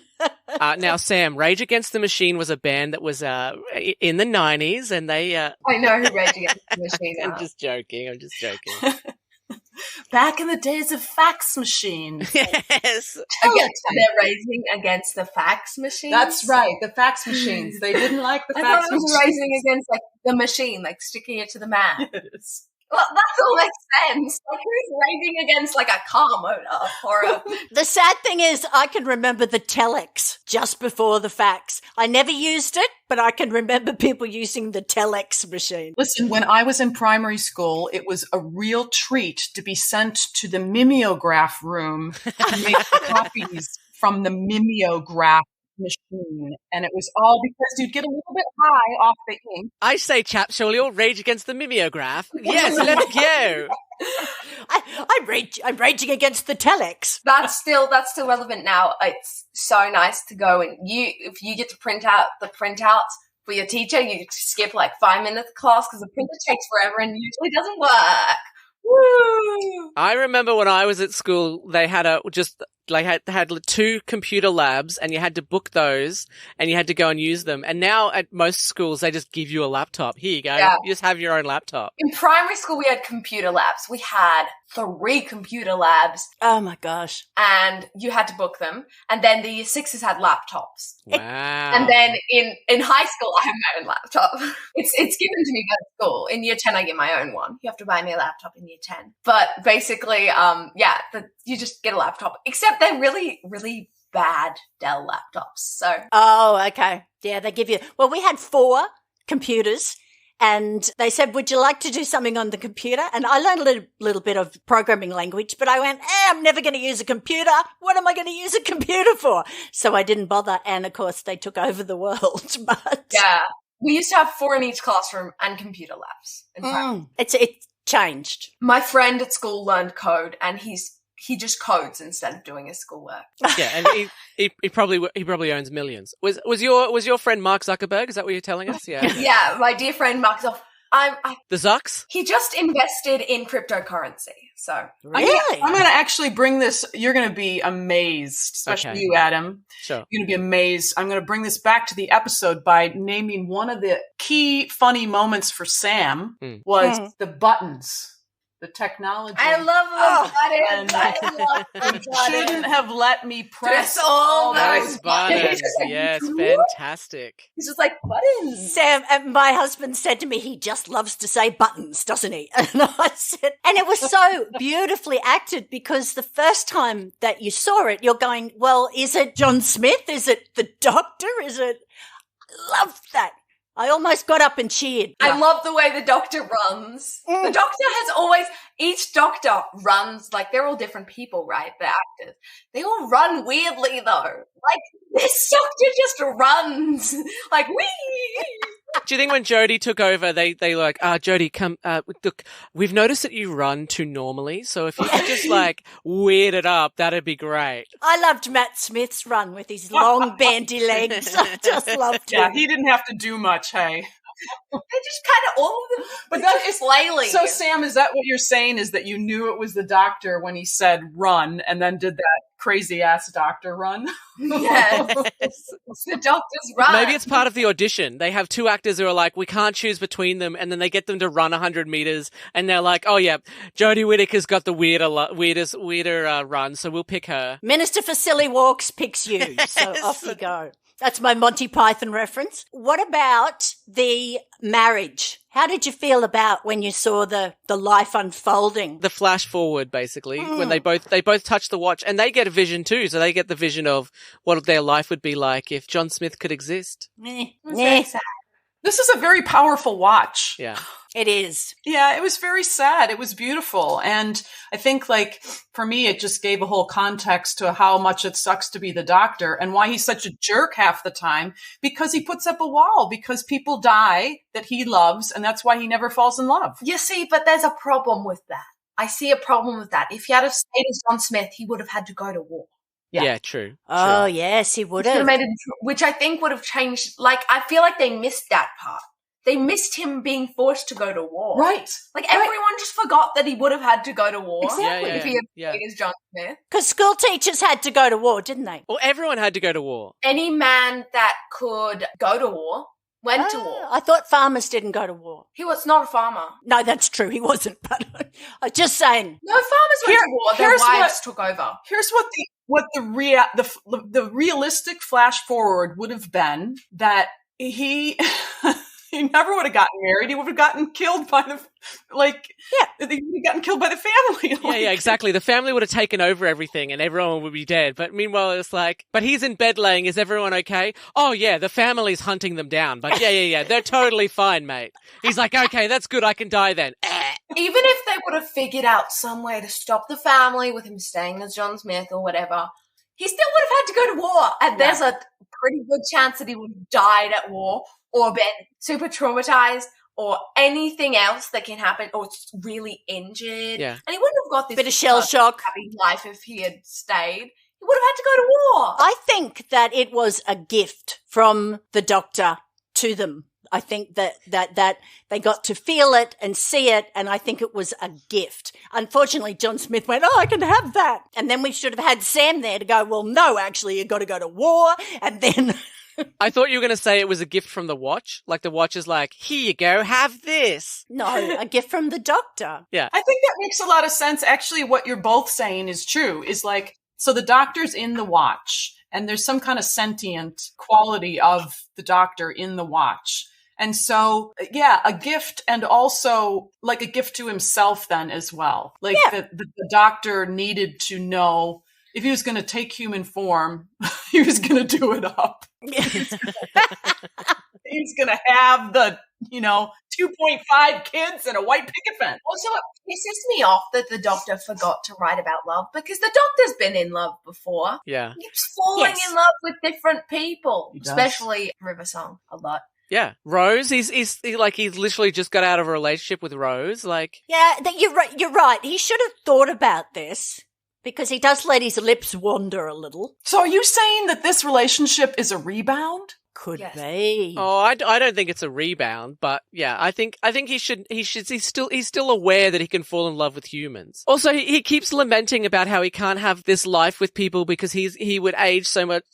Now, Sam, Rage Against the Machine was a band that was in the 90s, and they... I know who Rage Against the Machine are. I'm just joking. Back in the days of fax machines. Yes. They're raging against the fax machines? That's right, the fax machines. They didn't like the fax machines. I thought it was raging against like the machine, like sticking it to the man. Yes. Well, that all makes sense. Like, who's raging against, like, a car motor or a... The sad thing is, I can remember the telex just before the fax. I never used it, but I can remember people using the telex machine. Listen, when I was in primary school, it was a real treat to be sent to the mimeograph room to make copies from the mimeograph machine, and it was all because you'd get a little bit high off the ink. I say, chaps, shall we all rage against the mimeograph? Yes, let's go. I'm raging against the telex. That's still relevant now. It's so nice to go and if you get to print out the printouts for your teacher, you skip like 5 minutes of class because the printer takes forever and usually doesn't work. Woo! I remember when I was at school, they had had 2 computer labs, and you had to book those, and you had to go and use them. And now at most schools, they just give you a laptop. Here you go. Yeah. You just have your own laptop. In primary school, we had computer labs. We had 3 computer labs. Oh my gosh! And you had to book them. And then the year 6s had laptops. Wow! And then in high school, I have my own laptop. It's given to me by school. In year 10, I get my own one. You have to buy me a laptop in year 10. But basically, you just get a laptop. Except they're really, really bad Dell laptops. So. Oh, okay. Yeah, they give you. Well, we had 4 computers. And they said, would you like to do something on the computer? And I learned a little bit of programming language, but I went, I'm never going to use a computer. What am I going to use a computer for? So I didn't bother. And, of course, they took over the world. But yeah, we used to have 4 in each classroom and computer labs. It's changed. My friend at school learned code, and he just codes instead of doing his schoolwork. Yeah, and he probably owns millions. Was your friend Mark Zuckerberg? Is that what you're telling us? Yeah. Yeah, my dear friend Mark Zuckerberg. The Zucks? He just invested in cryptocurrency. So really, I'm going to actually bring this. You're going to be amazed, especially you, Adam. Sure. You're going to be amazed. I'm going to bring this back to the episode by naming one of the key funny moments for Sam was the buttons. The technology. I love those buttons. I love those buttons. Shouldn't have let me press all those buttons. Yes, fantastic. He's just like, buttons. Sam, my husband said to me, he just loves to say buttons, doesn't he? And I said, and it was so beautifully acted because the first time that you saw it, you're going, well, is it John Smith? Is it the doctor? Is it? I love that. I almost got up and cheered. I love the way the doctor runs. The doctor has always, each doctor runs, like they're all different people, right? The actors. They all run weirdly though. Like this doctor just runs like wee. Do you think when Jodie took over, they like, Jodie, come, look, we've noticed that you run too normally, so if you could just like weird it up, that'd be great. I loved Matt Smith's run with his long bandy legs. I just loved him. Yeah, he didn't have to do much, hey. They just kind of all of them, but that is flailing. So, Sam, is that what you're saying? Is that you knew it was the doctor when he said run, and then did that crazy ass doctor run? Yes, it's the doctor's run. Maybe it's part of the audition. They have 2 actors who are like, we can't choose between them, and then they get them to run 100 meters, and they're like, oh yeah, Jodie Whittaker's got the weirder run, so we'll pick her. Minister for Silly Walks picks you, so off you go. That's my Monty Python reference. What about the marriage? How did you feel about when you saw the life unfolding? The flash forward, basically, when they both touch the watch, and they get a vision too. So they get the vision of what their life would be like if John Smith could exist. Very sad. This is a very powerful watch. Yeah. It is. Yeah, it was very sad. It was beautiful. And I think, like, for me, it just gave a whole context to how much it sucks to be the doctor and why he's such a jerk half the time, because he puts up a wall because people die that he loves. And that's why he never falls in love. You see, but there's a problem with that. I see a problem with that. If he had stayed as John Smith, he would have had to go to war. Yeah, true. Oh, yes, he would have. Which I think would have changed. Like, I feel like they missed that part. They missed him being forced to go to war. Right. Like, everyone just forgot that he would have had to go to war. Exactly. If he had stayed as John Smith. Because school teachers had to go to war, didn't they? Well, everyone had to go to war. Any man that could go to war went to war. I thought farmers didn't go to war. He was not a farmer. No, that's true. He wasn't. But I'm just saying. No, farmers went to war. Their wives took over. Here's what the realistic flash forward would have been, that he he never would have gotten married. He would have gotten killed by the he would have gotten killed by the family. Yeah, exactly. The family would have taken over everything and everyone would be dead. But meanwhile, it's like, but he's in bed laying. Is everyone okay? Oh, yeah, the family's hunting them down. But yeah, they're totally fine, mate. He's like, okay, that's good. I can die then. Even if they would have figured out some way to stop the family with him staying as John Smith or whatever, he still would have had to go to war. And there's a pretty good chance that he would have died at war or been super traumatized or anything else that can happen, or really injured. Yeah. And he wouldn't have got this bit of shell shock, happy life if he had stayed. He would have had to go to war. I think that it was a gift from the doctor to them. I think that they got to feel it and see it, and I think it was a gift. Unfortunately, John Smith went, I can have that. And then we should have had Sam there to go, well, no, actually, you've got to go to war. And then... I thought you were going to say it was a gift from the watch. Like the watch is like, here you go, have this. No, a gift from the doctor. Yeah. I think that makes a lot of sense. Actually, what you're both saying is true, is like, so the doctor's in the watch, and there's some kind of sentient quality of the doctor in the watch. And so, yeah, a gift, and also like a gift to himself then as well. Like the doctor needed to know if he was going to take human form, he was going to do it up. He's going to have the, 2.5 kids and a white picket fence. Also, it pisses me off that the doctor forgot to write about love, because the doctor's been in love before. Yeah. He keeps falling in love with different people, especially River Song a lot. Yeah, Rose. He's literally just got out of a relationship with Rose. Like, yeah, you're right. You're right. He should have thought about this, because he does let his lips wander a little. So, are you saying that this relationship is a rebound? Could be. Oh, I don't think it's a rebound, but yeah, I think he's still aware that he can fall in love with humans. Also, he keeps lamenting about how he can't have this life with people because he would age so much,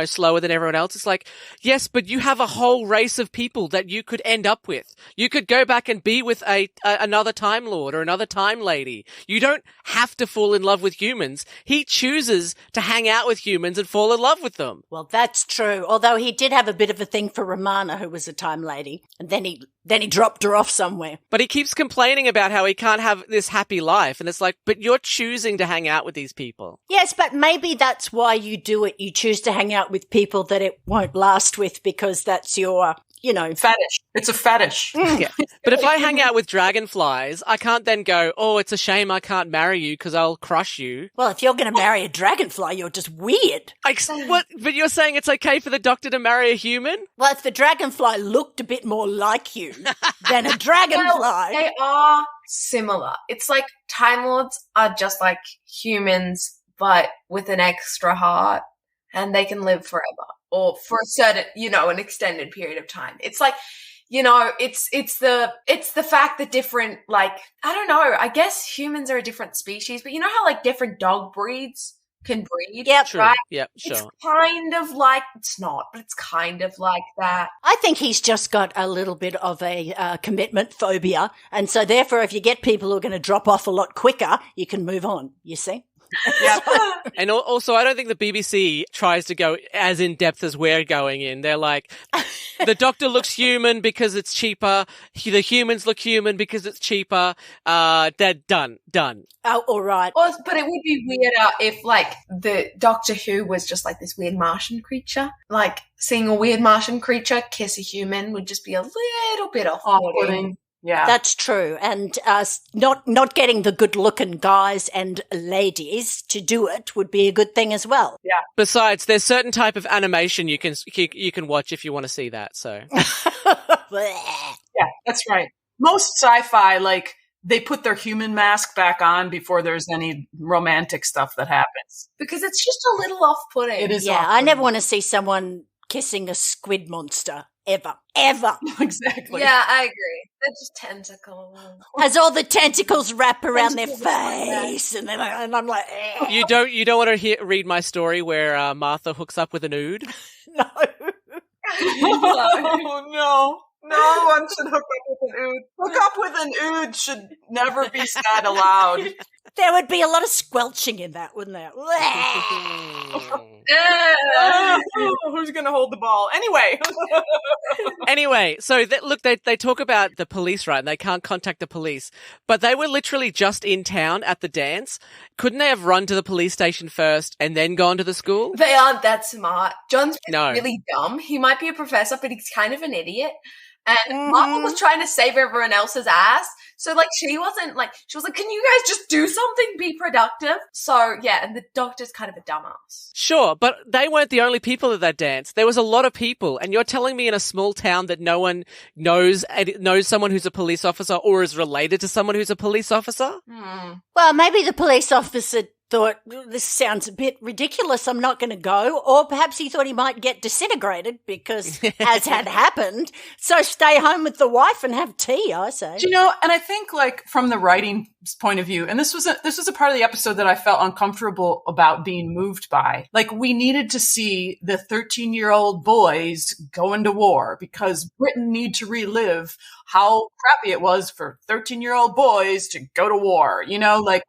slower than everyone else. It's like, yes, but you have a whole race of people that you could end up with. You could go back and be with another Time Lord or another Time Lady. You don't have to fall in love with humans. He chooses to hang out with humans and fall in love with them. Well, that's true. Although he did have a bit of a thing for Romana, who was a Time Lady, and then he dropped her off somewhere. But he keeps complaining about how he can't have this happy life, and it's like, but you're choosing to hang out with these people. Yes, but maybe that's why you do it. You choose to hang out with people that it won't last with, because that's your, fetish. It's a fetish. Yeah. But if I hang out with dragonflies, I can't then go, oh, it's a shame I can't marry you because I'll crush you. Well, if you're going to marry a dragonfly, you're just weird. What? But you're saying it's okay for the doctor to marry a human? Well, if the dragonfly looked a bit more like you than a dragonfly. Well, they are similar. It's like Time Lords are just like humans, but with an extra heart, and they can live forever. Or for a certain, an extended period of time. It's like, it's the fact that different, like, I don't know, I guess humans are a different species, but you know how like different dog breeds can breed? Yeah, right? Yeah, sure. It's kind of like, it's not, but it's kind of like that. I think he's just got a little bit of a commitment phobia. And so therefore, if you get people who are going to drop off a lot quicker, you can move on, you see? Yeah. And also, I don't think the BBC tries to go as in depth as we're going in. They're like, the doctor looks human because it's cheaper. The humans look human because it's cheaper. They're done. Oh, all right. But it would be weirder if, like, the Doctor Who was just like this weird Martian creature. Like, seeing a weird Martian creature kiss a human would just be a little bit off-putting. Yeah. That's true. And not getting the good-looking guys and ladies to do it would be a good thing as well. Yeah. Besides, there's certain type of animation you can watch if you want to see that. So yeah, that's right. Most sci-fi, like, they put their human mask back on before there's any romantic stuff that happens. Because it's just a little off-putting. It is. Yeah, off-putting. I never want to see someone kissing a squid monster. Ever. Exactly. Yeah, I agree. They're just tentacles. As all the tentacles wrap around their face, and I'm like, eh. you don't want to read my story where Martha hooks up with an ood? No. Oh, no. No one should hook up with an ood. Hook up with an ood should never be said aloud. There would be a lot of squelching in that, wouldn't there? Who's going to hold the ball? Anyway, so they talk about the police, right? And they can't contact the police. But they were literally just in town at the dance. Couldn't they have run to the police station first and then gone to the school? They aren't that smart. John's No. really dumb. He might be a professor, but he's kind of an idiot. And Martha was trying to save everyone else's ass. So, like, she was like, can you guys just do something? Be productive. So, yeah, and the doctor's kind of a dumbass. Sure, but they weren't the only people at that dance. There was a lot of people, and you're telling me in a small town that no one knows someone who's a police officer or is related to someone who's a police officer? Well, maybe the police officer thought, this sounds a bit ridiculous, I'm not going to go. Or perhaps he thought he might get disintegrated because, as had happened, so stay home with the wife and have tea, I say. Do you know, and I think, like, from the writing point of view, and this was a part of the episode that I felt uncomfortable about being moved by. Like, we needed to see the 13-year-old boys going to war because Britain need to relive how crappy it was for 13-year-old boys to go to war, you know, like,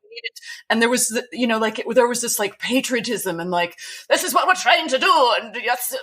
and there was, there was this like patriotism and like, this is what we're trying to do. And yes,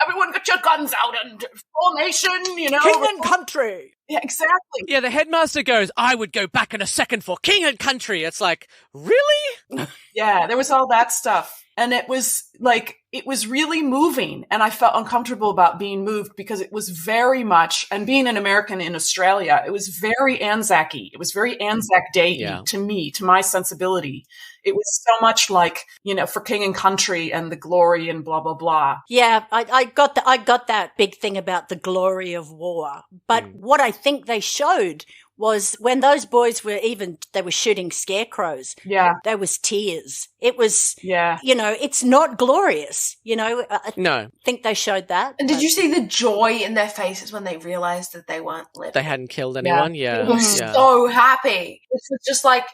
everyone get your guns out and formation, you know. King and country. Yeah, exactly. Yeah, the headmaster goes, I would go back in a second for king and country. It's like, really? Yeah, there was all that stuff. And it was like, it was really moving. And I felt uncomfortable about being moved because it was very much, and being an American in Australia, it was very Anzac-y. It was very Anzac Day-y to me, to my sensibility. It was so much like, you know, for king and country and the glory and blah, blah, blah. Yeah, I got that big thing about the glory of war. But what I think they showed was when those boys they were shooting scarecrows. Yeah. There was tears. It was, yeah, you know, it's not glorious, you know. No. I think they showed that. And did you see the joy in their faces when they realized that they weren't living? They hadn't killed anyone? Yeah. They were so happy. It's just like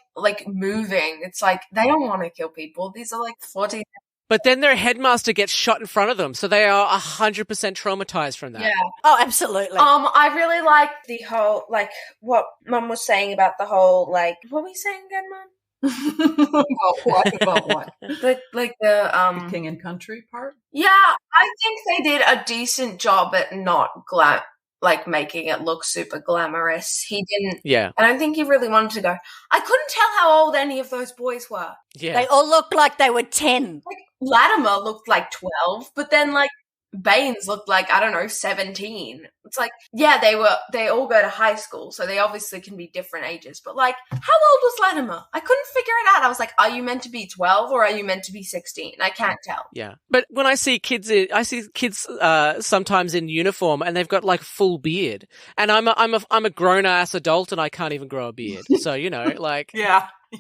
moving. It's like, they don't want to kill people. These are like 14. But then their headmaster gets shot in front of them, so they are 100% traumatized from that. Yeah. Oh, absolutely. I really like the whole, like, what Mum was saying about the whole, like, what were you saying again, Mum? About what? The king and country part? Yeah, I think they did a decent job at not making it look super glamorous. He didn't. Yeah. I don't think he really wanted to go. I couldn't tell how old any of those boys were. Yeah. They all looked like they were 10. Like, Latimer looked like 12, but then, like, Baines looked like, I don't know, 17. It's like, yeah, they all go to high school, so they obviously can be different ages. But, like, how old was Latimer? I couldn't figure it out. I was like, are you meant to be 12 or are you meant to be 16? I can't tell. Yeah. But when I see kids sometimes in uniform and they've got like full beard, and I'm a grown ass adult and I can't even grow a beard. So, you know, like.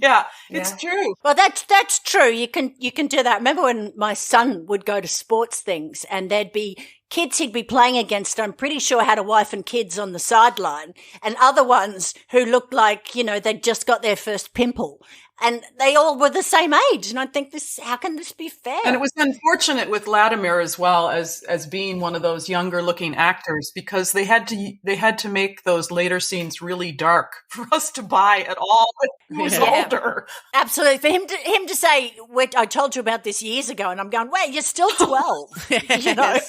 Yeah, it's true. Well, that's true. You can do that. Remember when my son would go to sports things and there'd be kids he'd be playing against, I'm pretty sure had a wife and kids on the sideline, and other ones who looked like, you know, they'd just got their first pimple. And they all were the same age. And I think how can this be fair? And it was unfortunate with Latimer as well as being one of those younger looking actors, because they had to make those later scenes really dark for us to buy at all. He was older. Absolutely. For him to say, I told you about this years ago, and I'm going, wait, you're still 12. You know?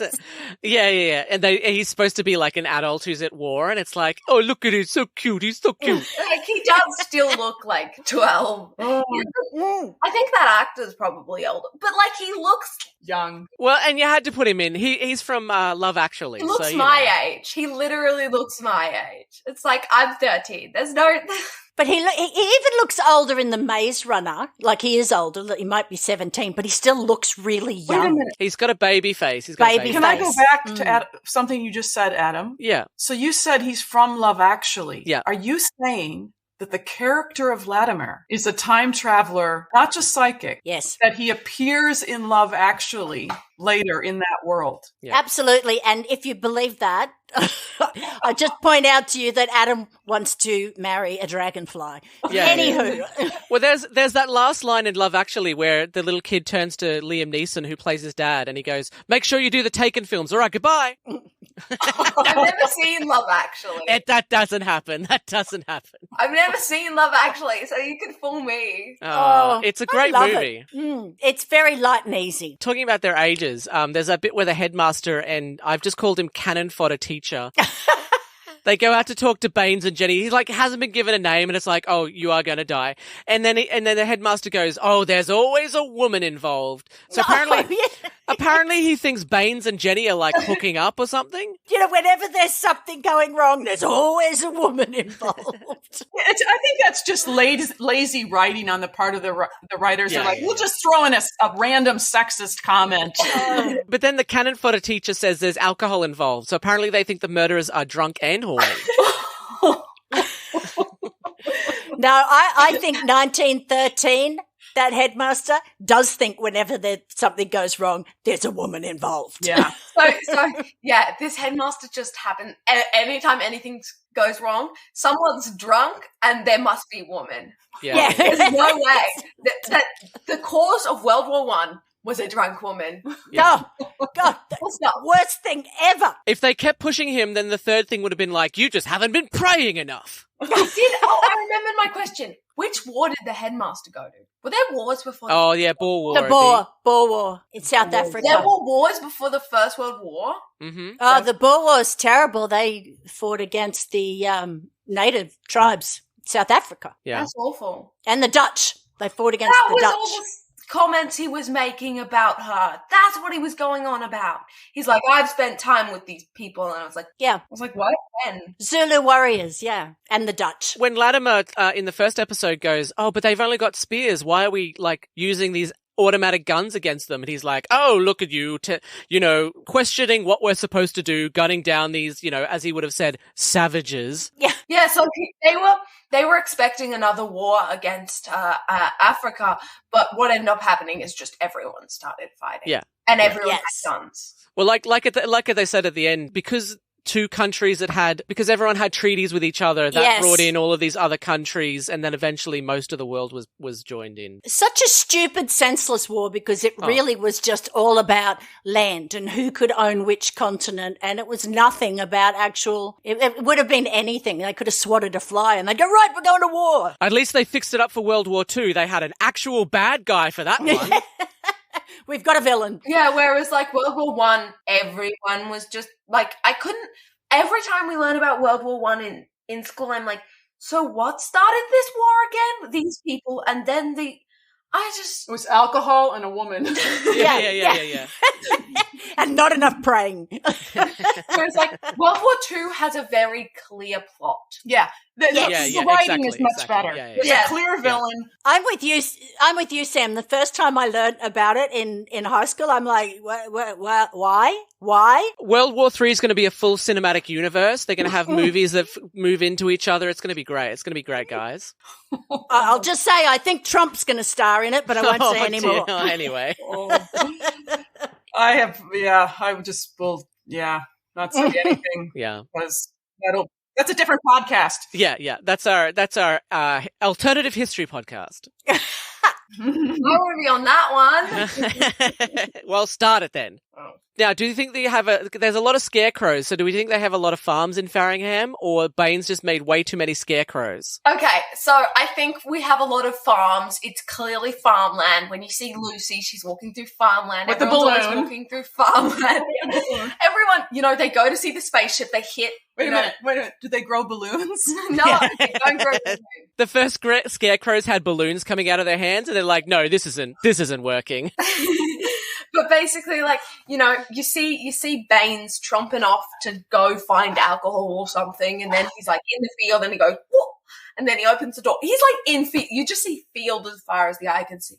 Yeah. And he's supposed to be like an adult who's at war, and it's like, oh, look at him, so cute. He's so cute. Like, he does still look like 12. I think that actor's probably older, but like he looks young. Well, and you had to put him in. He's from Love Actually. He looks so, my age. He literally looks my age. It's like, I'm 13. There's no... But he even looks older in the Maze Runner. Like, he is older. He might be 17, but he still looks really young. Wait a minute. He's got a baby face. Can I go back to something you just said, Adam? Yeah. So you said he's from Love Actually. Yeah. Are you saying that the character of Latimer is a time traveler, not just psychic? Yes. That he appears in Love Actually later in that world? Yeah. Absolutely. And if you believe that, I just point out to you that Adam wants to marry a dragonfly. Yeah, Anywho. Well, there's that last line in Love Actually where the little kid turns to Liam Neeson, who plays his dad, and he goes, "Make sure you do the Taken films. All right, goodbye." I've never seen Love Actually. That doesn't happen. That doesn't happen. I've never seen Love Actually, so you can fool me. Oh, it's a I great love movie. It. It's very light and easy. Talking about their ages, there's a bit where the headmaster, and I've just called him cannon fodder teacher. They go out to talk to Baines and Jenny. He like hasn't been given a name, and it's like, oh, you are going to die. And then the headmaster goes, oh, there's always a woman involved. So apparently he thinks Baines and Jenny are like hooking up or something. You know, whenever there's something going wrong, there's always a woman involved. I think that's just lazy writing on the part of the writers. Yeah, They're like, we'll just throw in a random sexist comment. But then the cannon fodder teacher says there's alcohol involved. So apparently they think the murderers are drunk and horny. No, I think 1913, that headmaster does think whenever something goes wrong, there's a woman involved. Yeah. So yeah, this headmaster just happened. Anytime anything goes wrong, someone's drunk and there must be a woman. Yeah. There's no way that the cause of World War I was a drunk woman. Yeah. Oh, God, that's the worst thing ever. If they kept pushing him, then the third thing would have been like, you just haven't been praying enough. I remembered my question. Which war did the headmaster go to? Were there wars before? Oh, yeah, Boer War. The Boer War in South Africa. There were wars before the First World War? Mm-hmm. Oh, the Boer War is terrible. They fought against the native tribes in South Africa. Yeah. That's awful. And the Dutch. They fought against the Dutch. That was all the comments he was making about her. That's what he was going on about. He's like, I've spent time with these people. And I was like, yeah. I was like, what? When? Zulu warriors, yeah. And the Dutch. When Latimer in the first episode goes, oh, but they've only got spears. Why are we like using these automatic guns against them? And he's like, oh, look at you, questioning what we're supposed to do, gunning down these, as he would have said, savages. Yeah. Yeah, so they were expecting another war against Africa, but what ended up happening is just everyone started fighting. Yeah. And everyone Yes. had guns. Well, like they said at the end, because two countries because everyone had treaties with each other, that Yes. brought in all of these other countries, and then eventually most of the world was joined in. Such a stupid, senseless war because it really was just all about land and who could own which continent, and it was nothing about it would have been anything. They could have swatted a fly and they'd go, right, we're going to war. At least they fixed it up for World War II. They had an actual bad guy for that one. We've got a villain. Yeah, whereas like World War I, everyone was just like, every time we learn about World War I in school, I'm like, so what started this war again? These people, and then it was alcohol and a woman. Yeah. And not enough praying. Whereas like World War II has a very clear plot. Yeah. The writing is much better. There's a clear villain. I'm with you, Sam. The first time I learned about it in high school, I'm like, why? World War III is going to be a full cinematic universe. They're going to have movies that move into each other. It's going to be great. It's going to be great, guys. I'll just say I think Trump's going to star in it, but I won't say any more. Anyway. I will not say anything. Yeah. Because that's a different podcast. Yeah. That's our alternative history podcast. I want to be on that one. Well, start it then. Now, do you think that there's a lot of scarecrows, so do we think they have a lot of farms in Farringham, or Baines just made way too many scarecrows? Okay, so I think we have a lot of farms. It's clearly farmland. When you see Lucy, she's walking through farmland. With the Everyone's balloon. always walking through farmland. Everyone, they go to see the spaceship, they hit. Wait a minute. Do they grow balloons? No, they don't grow balloons. The first scarecrows had balloons coming out of their hands, and they're like, no, this isn't working. But basically, you see Baines tromping off to go find alcohol or something, and then he's like in the field, and he goes, whoop, and then he opens the door. He's like in field. You just see field as far as the eye can see.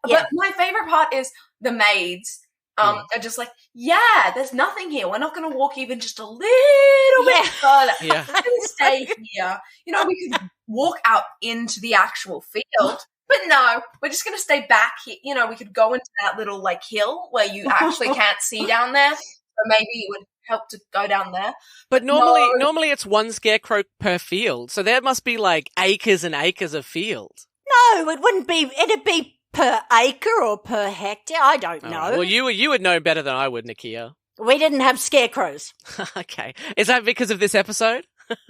But my favorite part is the maids. Are just like, there's nothing here. We're not going to walk even just a little bit further. Yeah. We're going to stay here. We could walk out into the actual field. But no, we're just going to stay back here. We could go into that little hill where you actually can't see down there. So maybe it would help to go down there. But normally it's one scarecrow per field. So there must be acres and acres of field. No, it wouldn't be. It'd be per acre or per hectare. I don't know. Well, you would know better than I would, Nicchia. We didn't have scarecrows. Okay. Is that because of this episode?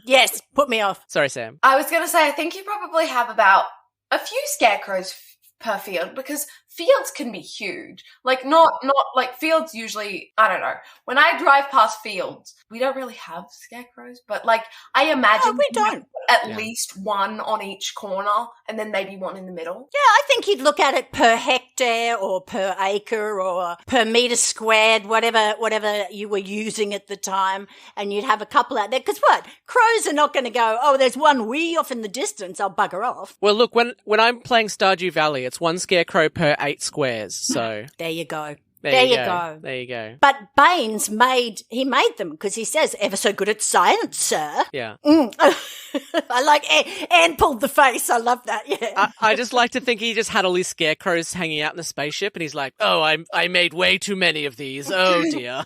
Yes, put me off. Sorry, Sam. I was going to say, I think you probably have about a few scarecrows per field, because fields can be huge. Not fields usually, I don't know. When I drive past fields, we don't really have scarecrows, but I imagine we don't. At least one on each corner, and then maybe one in the middle. Yeah, I think you'd look at it per hectare or per acre or per metre squared, whatever you were using at the time, and you'd have a couple out there. Because crows are not going to go, oh, there's one wee off in the distance, I'll bugger off. Well, look, when I'm playing Stardew Valley, it's one scarecrow per 8 squares, so... There you go. There you go. There you go. But Baines made them because he says, ever so good at science, sir. Yeah. I like Anne pulled the face. I love that, yeah. I just like to think he just had all these scarecrows hanging out in the spaceship, and he's like, oh, I made way too many of these. Oh, dear.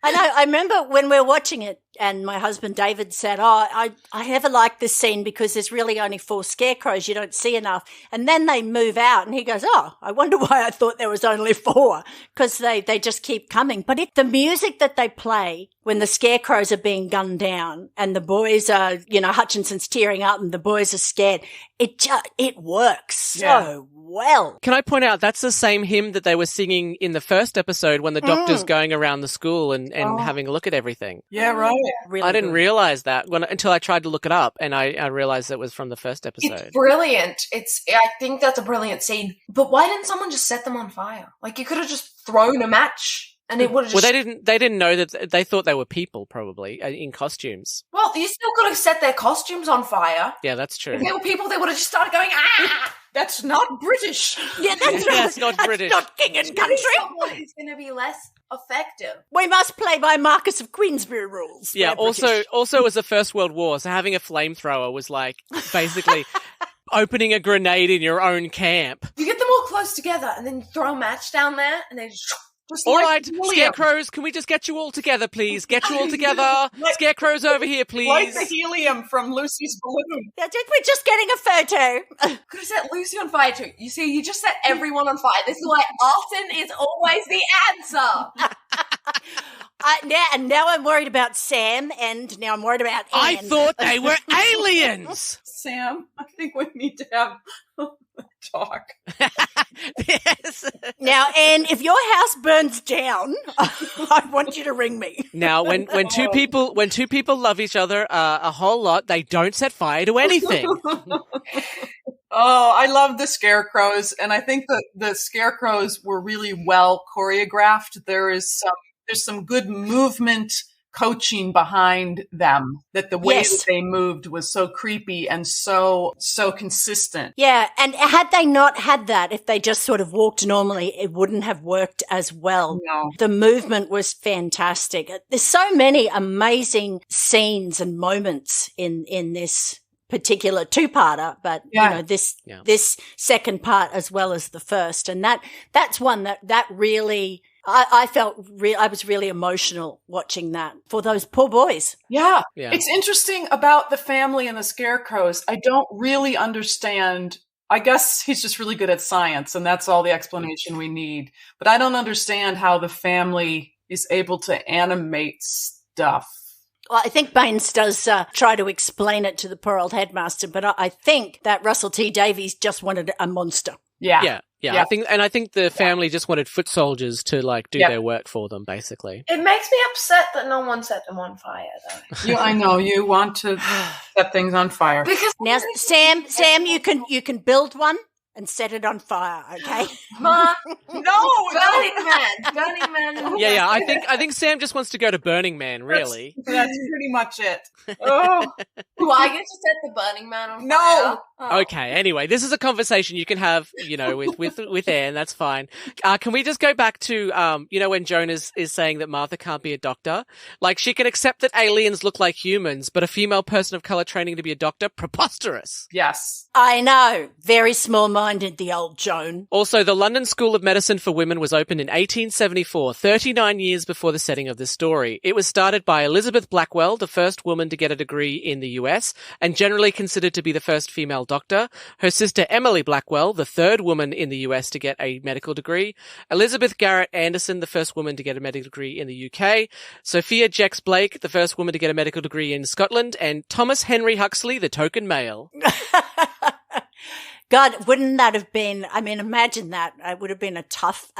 I know. I remember when we were watching it, and my husband David said, I never liked this scene because there's really only 4 scarecrows. You don't see enough. And then they move out, and he goes, I wonder why I thought there was only 4, because they just keep coming. But the music that they play when the scarecrows are being gunned down and the boys are, Hutchinson's tearing up and the boys are scared, it works so well. Can I point out that's the same hymn that they were singing in the first episode when the doctor's going around the school and having a look at everything? Yeah, right. Really I didn't realize that until I tried to look it up, and I realized it was from the first episode. It's brilliant. I think that's a brilliant scene. But why didn't someone just set them on fire? You could have just thrown a match. And it would have just... Well, they didn't know that. They thought they were people, probably, in costumes. Well, you still could have set their costumes on fire. Yeah, that's true. If they were people, they would have just started going, ah! That's not British. Yeah, that's not British. Not king and country. It's going to be less effective. We must play by Marcus of Queensberry rules. Yeah, also it was the First World War, so having a flamethrower was basically opening a grenade in your own camp. You get them all close together and then you throw a match down there and then just all right, scarecrows, can we just get you all together, please? Get you all together. Scarecrows over here, please. Like the helium from Lucy's balloon. We're just getting a photo. Could have set Lucy on fire too. You see, you just set everyone on fire. This is why Arson is always the answer. Now I'm worried about Sam, and now I'm worried about Anne. I thought they were aliens. Sam, I think we need to have a talk. Yes. Now, Anne, if your house burns down, I want you to ring me. Now, when two people love each other a whole lot, they don't set fire to anything. Oh, I love the scarecrows, and I think that the scarecrows were really well choreographed. There's some good movement coaching behind them, that the way that they moved was so creepy and so consistent. Yeah, and had they not had that, if they just sort of walked normally, it wouldn't have worked as well. No. The movement was fantastic. There's so many amazing scenes and moments in this particular 2-parter, but this second part as well as the first, and that's one that really I felt I was really emotional watching that for those poor boys. Yeah. It's interesting about the family and the scarecrows. I don't really understand I guess he's just really good at science, and that's all the explanation we need. But I don't understand how the family is able to animate stuff. Well, I think Baines does try to explain it to the poor old headmaster, but I think that Russell T Davies just wanted a monster. Yeah. I think the family just wanted foot soldiers to like do their work for them, basically. It makes me upset that no one set them on fire, though. I know you want to set things on fire. Because Now, Sam, you can build one and set it on fire, okay? Mom, No, Burning Man. Yeah. I think Sam just wants to go to Burning Man, really. That's pretty much it. Oh. Do I get to set the Burning Man on fire? No. Oh. Okay, anyway, this is a conversation you can have, with Anne, that's fine. Can we just go back to, when Joan is saying that Martha can't be a doctor? Like, she can accept that aliens look like humans, but a female person of colour training to be a doctor? Preposterous. Yes. I know. Very small-minded, the old Joan. Also, the London School of Medicine for Women was opened in 1874, 39 years before the setting of this story. It was started by Elizabeth Blackwell, the first woman to get a degree in the US, and generally considered to be the first female doctor. Her sister Emily Blackwell, the third woman in the US to get a medical degree. Elizabeth Garrett Anderson, the first woman to get a medical degree in the UK. Sophia Jex Blake, the first woman to get a medical degree in Scotland. And Thomas Henry Huxley, the token male. God, wouldn't that have been, I mean, imagine that. It would have been a tough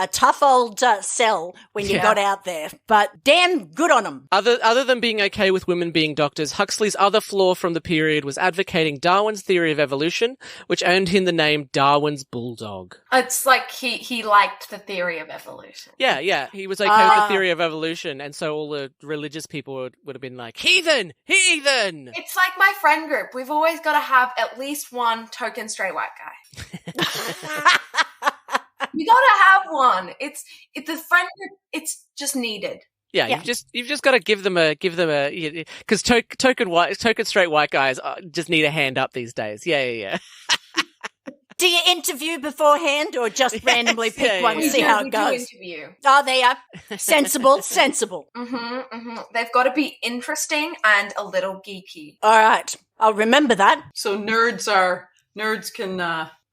old sell when you got out there. But damn good on them. Other than being okay with women being doctors, Huxley's other flaw from the period was advocating Darwin's theory of evolution, which earned him the name Darwin's Bulldog. It's like he liked the theory of evolution. Yeah. He was okay with the theory of evolution, and so all the religious people would have been like, heathen! It's like my friend group. We've always got to have at least one token straight white guy. You gotta have one. It's the friend group. It's just needed. Yeah, you've just got to give them a because token straight white guys just need a hand up these days. Yeah. Do you interview beforehand or just randomly pick one, see how it goes? Interview. Oh, they are sensible. They've got to be interesting and a little geeky. All right, I'll remember that. So nerds can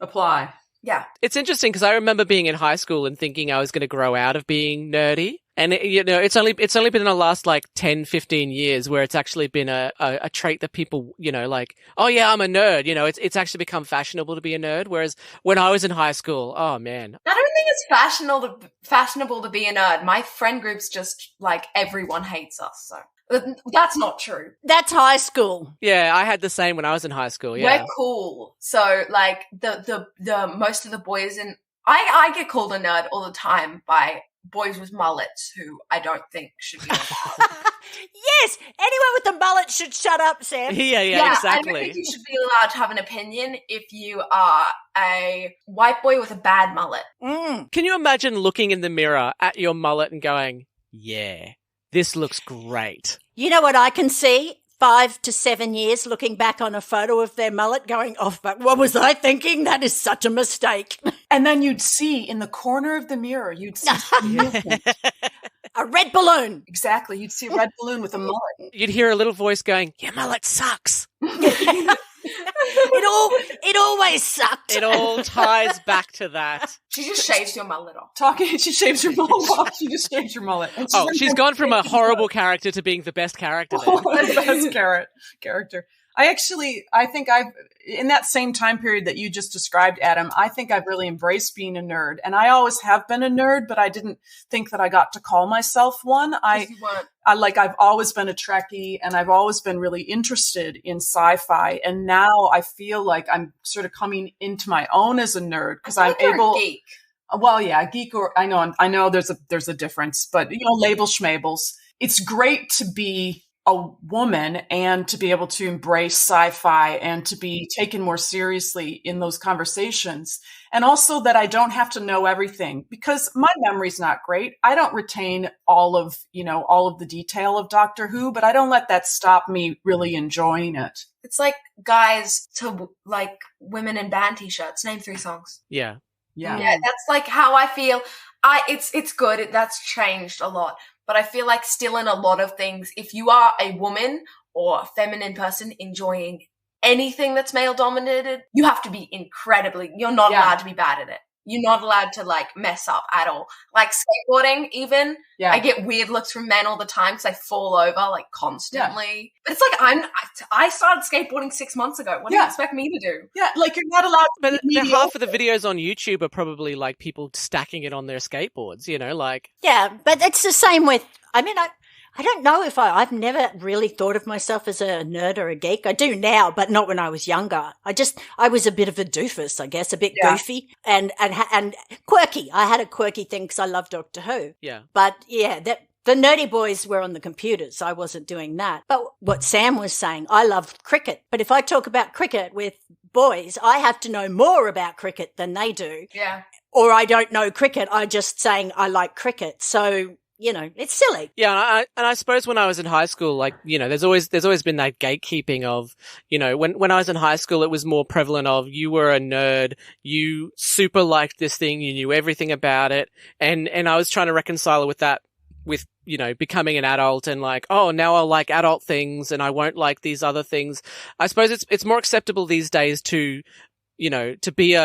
apply. Yeah. It's interesting because I remember being in high school and thinking I was going to grow out of being nerdy. And, it's only been in the last, 10, 15 years where it's actually been a trait that people, oh yeah, I'm a nerd. It's actually become fashionable to be a nerd. Whereas when I was in high school, oh man. I don't think it's fashionable to be a nerd. My friend group's just everyone hates us, so. That's not true. That's high school. Yeah, I had the same when I was in high school. Yeah, we're cool. So the most of the boys I get called a nerd all the time by boys with mullets who I don't think should be. Yes, anyone with a mullet should shut up, Sam. Yeah, exactly. I don't think you should be allowed to have an opinion if you are a white boy with a bad mullet. Can you imagine looking in the mirror at your mullet and going, yeah, this looks great? You know what I can see? 5 to 7 years looking back on a photo of their mullet going, oh, but what was I thinking? That is such a mistake. And then you'd see in the corner of the mirror, you'd see a red balloon. Exactly. You'd see a red balloon with a mullet. You'd hear a little voice going, your mullet sucks. It always sucked. It all ties back to that. She just shaves your mullet off. She shaves your mullet off. She just shaves your mullet. She's gone from a horrible character to being the best character then. The best character. I think I've, in that same time period that you just described, Adam, I think I've really embraced being a nerd. And I always have been a nerd, but I didn't think that I got to call myself one. I've always been a Trekkie, and I've always been really interested in sci-fi. And now I feel like I'm sort of coming into my own as a nerd because I'm able. A geek. Well, yeah, geek, or I know there's a difference, but label schmabels. It's great to be a woman and to be able to embrace sci-fi and to be taken more seriously in those conversations. And also that I don't have to know everything because my memory's not great. I don't retain all of the detail of Doctor Who, but I don't let that stop me really enjoying it. It's like guys to women in band t-shirts. Name 3 songs. Yeah. That's how I feel. It's good. That's changed a lot. But I feel like still in a lot of things, if you are a woman or a feminine person enjoying anything that's male dominated, you have to be you're not allowed to be bad at it. You're not allowed to like mess up at all. Like skateboarding even, I get weird looks from men all the time because I fall over like constantly. But it's like I started skateboarding 6 months ago. What do you expect me to do? Yeah, like you're not allowed to. But half of the videos on YouTube are probably like people stacking it on their skateboards, you know, like. Yeah, but it's the same with, I don't know if I've never really thought of myself as a nerd or a geek. I do now, but not when I was younger. I was a bit of a doofus, I guess, a bit goofy and quirky. I had a quirky thing because I love Doctor Who. Yeah. But yeah, the nerdy boys were on the computers. I wasn't doing that. But what Sam was saying, I love cricket. But if I talk about cricket with boys, I have to know more about cricket than they do. Yeah. Or I don't know cricket. I'm just saying I like cricket. So, you know, it's silly. Yeah, and I suppose when I was in high school, like, you know, there's always been that gatekeeping of, you know, when I was in high school, it was more prevalent of you were a nerd, you super liked this thing, you knew everything about it, and I was trying to reconcile it with that, with, you know, becoming an adult and like, oh, now I'll like adult things and I won't like these other things. I suppose it's more acceptable these days to, you know, to be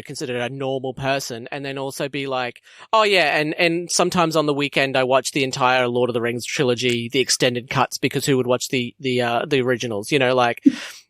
considered a normal person, and then also be like, oh yeah, and sometimes on the weekend I watch the entire Lord of the Rings trilogy, the extended cuts, because who would watch the originals? You know, like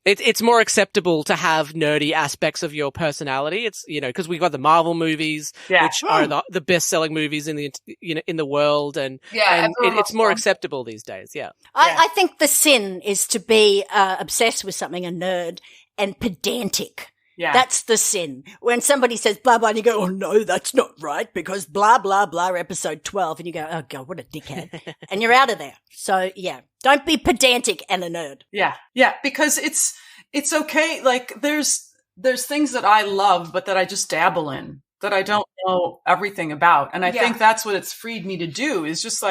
it's more acceptable to have nerdy aspects of your personality. It's, you know, because we've got the Marvel movies, which are the best selling movies in the world, and it's more acceptable these days. Yeah, I think the sin is to be obsessed with something, a nerd, and pedantic. Yeah. That's the sin. When somebody says blah, blah, and you go, oh, no, that's not right because blah, blah, blah, episode 12. And you go, oh, God, what a dickhead. And you're out of there. So, yeah, don't be pedantic and a nerd. Yeah. Yeah. Because it's okay. Like there's things that I love, but that I just dabble in, that I don't know everything about. And I think that's what it's freed me to do, is just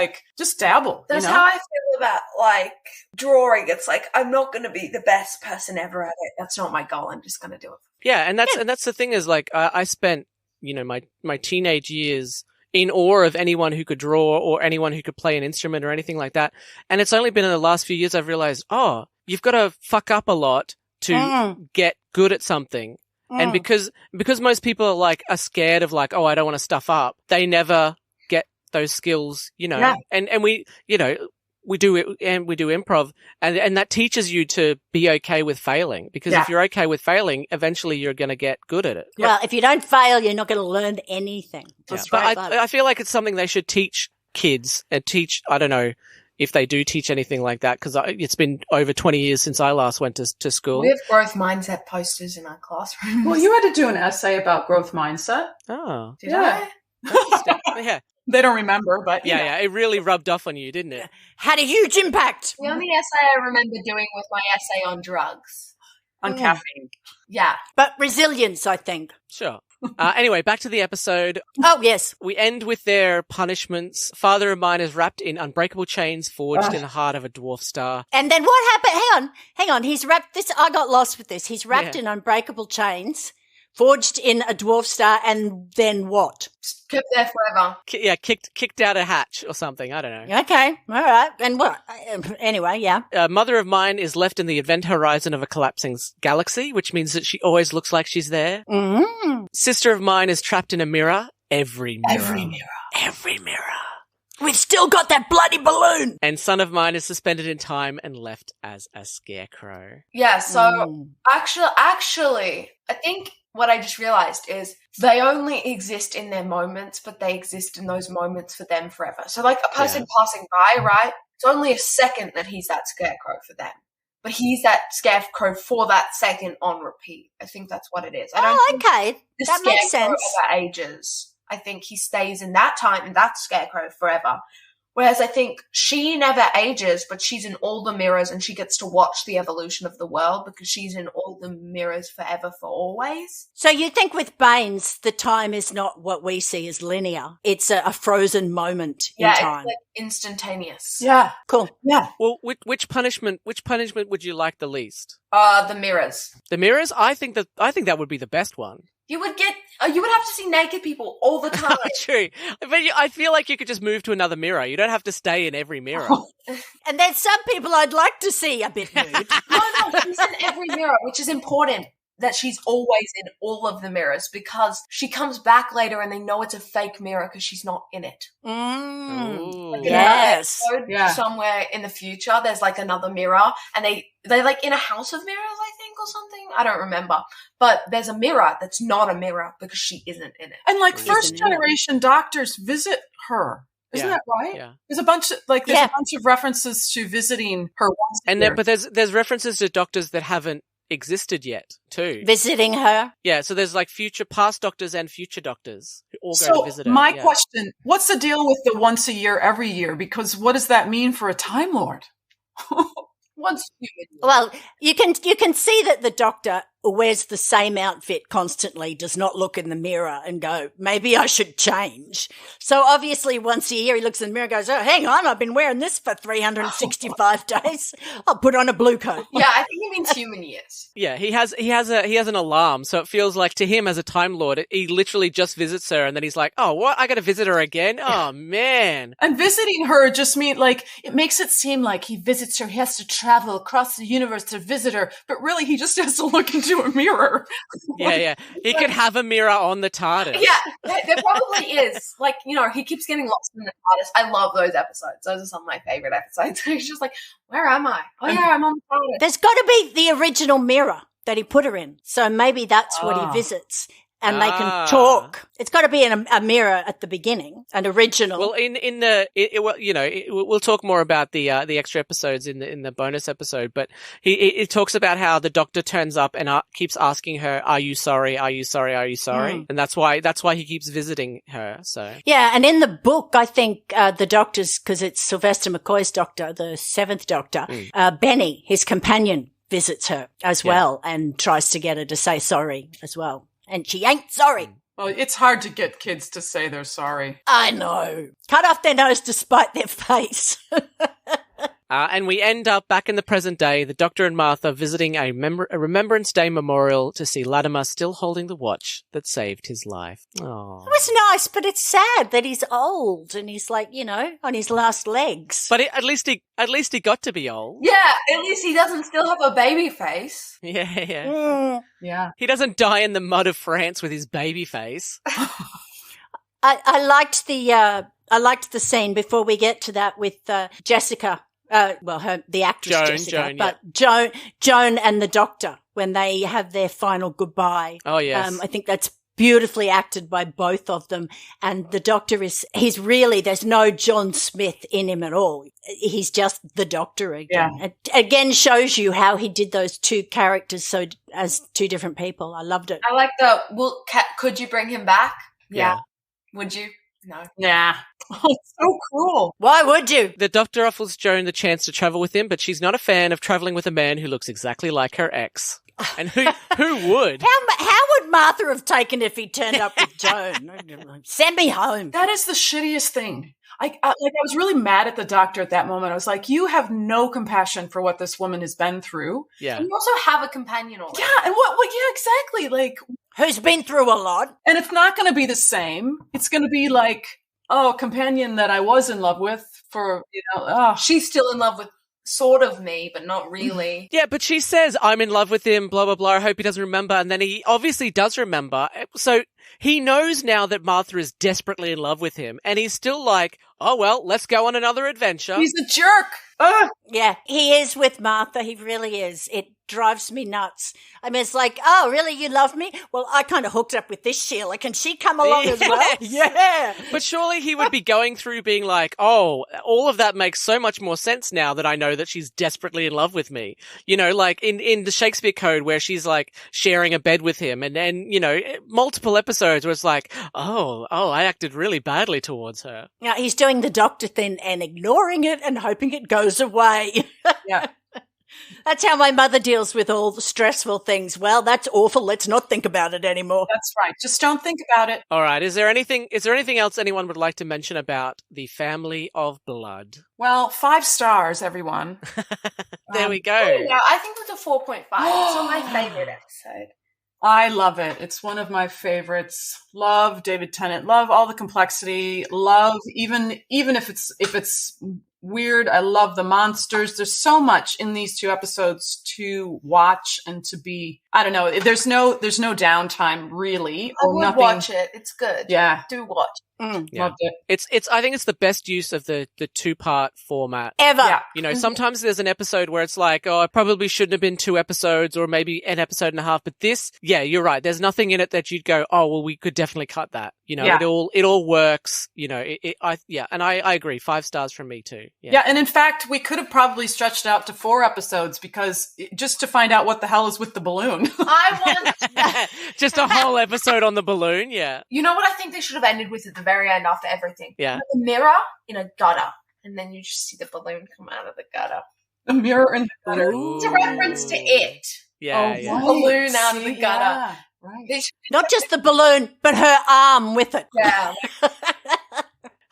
dabble. That's how I feel about like drawing. It's like, I'm not going to be the best person ever at it. That's not my goal. I'm just going to do it. Yeah. And that's the thing is, like, I spent, you know, my teenage years in awe of anyone who could draw or anyone who could play an instrument or anything like that. And it's only been in the last few years I've realized, oh, you've got to fuck up a lot to get good at something. And because most people are scared of like, oh, I don't want to stuff up, they never get those skills, you know. Yeah. And we, you know, we do it, and we do improv, and that teaches you to be okay with failing, because if you're okay with failing, eventually you're going to get good at it. Well, if you don't fail, you're not going to learn anything. That's right. But I feel like it's something they should teach kids, and teach, I don't know if they do teach anything like that, because it's been over 20 years since I last went to school. We have growth mindset posters in our classroom. Well, you had to do an essay about growth mindset. Oh. Did I? Yeah. They don't remember, but yeah, it really rubbed off on you, didn't it? Had a huge impact. The only essay I remember doing was my essay on drugs. On caffeine. Yeah. But resilience, I think. Sure. Anyway, back to the episode. Oh, yes. We end with their punishments. Father of mine is wrapped in unbreakable chains forged in the heart of a dwarf star. And then what happened? Hang on. He's wrapped this. I got lost with this. He's wrapped in unbreakable chains, forged in a dwarf star, and then what? Kept there forever. Kicked out a hatch or something. I don't know. Okay. All right. And what? Anyway, yeah. Mother of mine is left in the event horizon of a collapsing galaxy, which means that she always looks like she's there. Mm-hmm. Sister of mine is trapped in a mirror. Every mirror. We've still got that bloody balloon. And son of mine is suspended in time and left as a scarecrow. Yeah, so actually, I think what I just realized is they only exist in their moments, but they exist in those moments for them forever. So like a person passing by, right? It's only a second that he's that scarecrow for them. But he's that scarecrow for that second on repeat. I think that's what it is. I don't think that makes sense. Ever ages. I think he stays in that time, in that scarecrow forever. Whereas I think she never ages, but she's in all the mirrors and she gets to watch the evolution of the world because she's in all the mirrors forever for always. So you think with Baines, the time is not what we see as linear. It's a frozen moment in time. It's like instantaneous. Yeah. Cool. Yeah. Well, which punishment would you like the least? The mirrors. The mirrors? I think that would be the best one. You would have to see naked people all the time. True. But I feel like you could just move to another mirror. You don't have to stay in every mirror. And there's some people I'd like to see a bit nude. No, she's in every mirror, which is important. That she's always in all of the mirrors because she comes back later and they know it's a fake mirror because she's not in it. Yes. Somewhere in the future, there's like another mirror and they're like in a house of mirrors, I think, or something. I don't remember. But there's a mirror that's not a mirror because she isn't in it. And like first generation doctors visit her. Isn't that right? Yeah. There's a bunch of a bunch of references to visiting her once a year. But there's references to doctors that haven't existed yet too. Visiting her? Yeah, so there's like past doctors and future doctors who all go to visit her. My question, what's the deal with the once a year, every year? Because what does that mean for a Time Lord? Well, you can see that the Doctor wears the same outfit constantly, does not look in the mirror and go, maybe I should change. So obviously once a year he looks in the mirror and goes, oh, hang on, I've been wearing this for 365 days. I'll put on a blue coat. Yeah, I think he means human years. Yeah, he has an alarm, so it feels like to him as a Time Lord, he literally just visits her and then he's like, oh, what? I got to visit her again? Oh, man. And visiting her just means it makes it seem like he visits her. He has to travel across the universe to visit her, but really he just has to look into a mirror. Yeah. He could have a mirror on the TARDIS. Yeah, there probably is. He keeps getting lost in the TARDIS. I love those episodes. Those are some of my favorite episodes. He's just like, where am I? Oh, yeah, I'm on the TARDIS. There's got to be the original mirror that he put her in. So maybe that's what he visits. And they can talk. It's got to be in a mirror at the beginning, an original. Well, we'll talk more about the extra episodes in the bonus episode. But it talks about how the Doctor turns up and keeps asking her, "Are you sorry? Are you sorry? Are you sorry?" And that's why he keeps visiting her. So yeah, and in the book, I think the Doctor's, because it's Sylvester McCoy's Doctor, the seventh Doctor, Benny, his companion, visits her as well and tries to get her to say sorry as well. And she ain't sorry. Well, it's hard to get kids to say they're sorry. I know. Cut off their nose to spite their face. And we end up back in the present day, the Doctor and Martha visiting a Remembrance Day memorial to see Latimer still holding the watch that saved his life. Oh, it was nice, but it's sad that he's old and he's on his last legs. But at least he got to be old. Yeah, at least he doesn't still have a baby face. Yeah. Yeah. He doesn't die in the mud of France with his baby face. I liked the scene before we get to that with Jessica. The actress Jessica, Joan and the Doctor when they have their final goodbye. Oh yes, I think that's beautifully acted by both of them. And the Doctor he's really, there's no John Smith in him at all. He's just the Doctor again. Yeah. It again shows you how he did those two characters as two different people. I loved it. I like could you bring him back? Yeah. Would you? No. Yeah. Oh, it's so cruel. Why would you? The Doctor offers Joan the chance to travel with him, but she's not a fan of travelling with a man who looks exactly like her ex. And who would? How would Martha have taken if he turned up with Joan? Send me home. That is the shittiest thing. I was really mad at the Doctor at that moment. I was like, you have no compassion for what this woman has been through. Yeah. And you also have a companion already. Yeah, and yeah, exactly. Who's been through a lot. And it's not going to be the same. It's going to be like, a companion that I was in love with she's still in love with sort of me, but not really. Yeah, but she says, I'm in love with him, blah, blah, blah. I hope he doesn't remember. And then he obviously does remember. So he knows now that Martha is desperately in love with him. And he's still like, oh, well, let's go on another adventure. He's a jerk. Yeah, he is with Martha. He really is. It drives me nuts. I mean, it's like, oh, really? You love me? Well, I kind of hooked up with this Sheila. Can she come along as well? Yeah. But surely he would be going through being like, oh, all of that makes so much more sense now that I know that she's desperately in love with me. Like in the Shakespeare Code where she's like sharing a bed with him and then, multiple episodes where it's like, oh, I acted really badly towards her. Yeah, he's doing the Doctor thing and ignoring it and hoping it goes away. Yeah. That's how my mother deals with all the stressful things. Well, that's awful. Let's not think about it anymore. That's right. Just don't think about it. All right. Is there anything else anyone would like to mention about the Family of Blood? Well, 5 stars, everyone. There we go. Yeah, I think it's a 4.5. It's not my favorite episode. I love it. It's one of my favorites. Love David Tennant. Love all the complexity. Love even if it's weird. I love the monsters. There's so much in these 2 episodes to watch and to be. I don't know. There's no downtime really. I would watch it. It's good. Yeah, do watch. Loved it. It's. I think it's the best use of the 2-part format ever. Yeah. You know, sometimes there's an episode where it's like, oh, it probably shouldn't have been 2 episodes or maybe an episode and a half. But this, yeah, you're right. There's nothing in it that you'd go, oh, well, we could definitely cut that. You know, it all works. You know, and I agree. 5 stars from me too. Yeah, and in fact, we could have probably stretched it out to 4 episodes because just to find out what the hell is with the balloon. I want just a whole episode on the balloon. Yeah. You know what I think they should have ended with at the very end after everything? Yeah. A mirror in a gutter, and then you just see the balloon come out of the gutter. A mirror in the gutter. It's a reference to it. Yeah, The balloon out of the gutter. Yeah, right. Not just the balloon, but her arm with it. Yeah.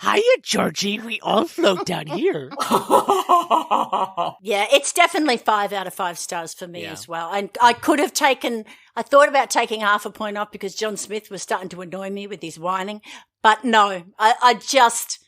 Hiya, Georgie. We all float down here. Yeah, it's definitely 5 out of 5 stars for me as well. And I thought about taking half a point off because John Smith was starting to annoy me with his whining. But no, I just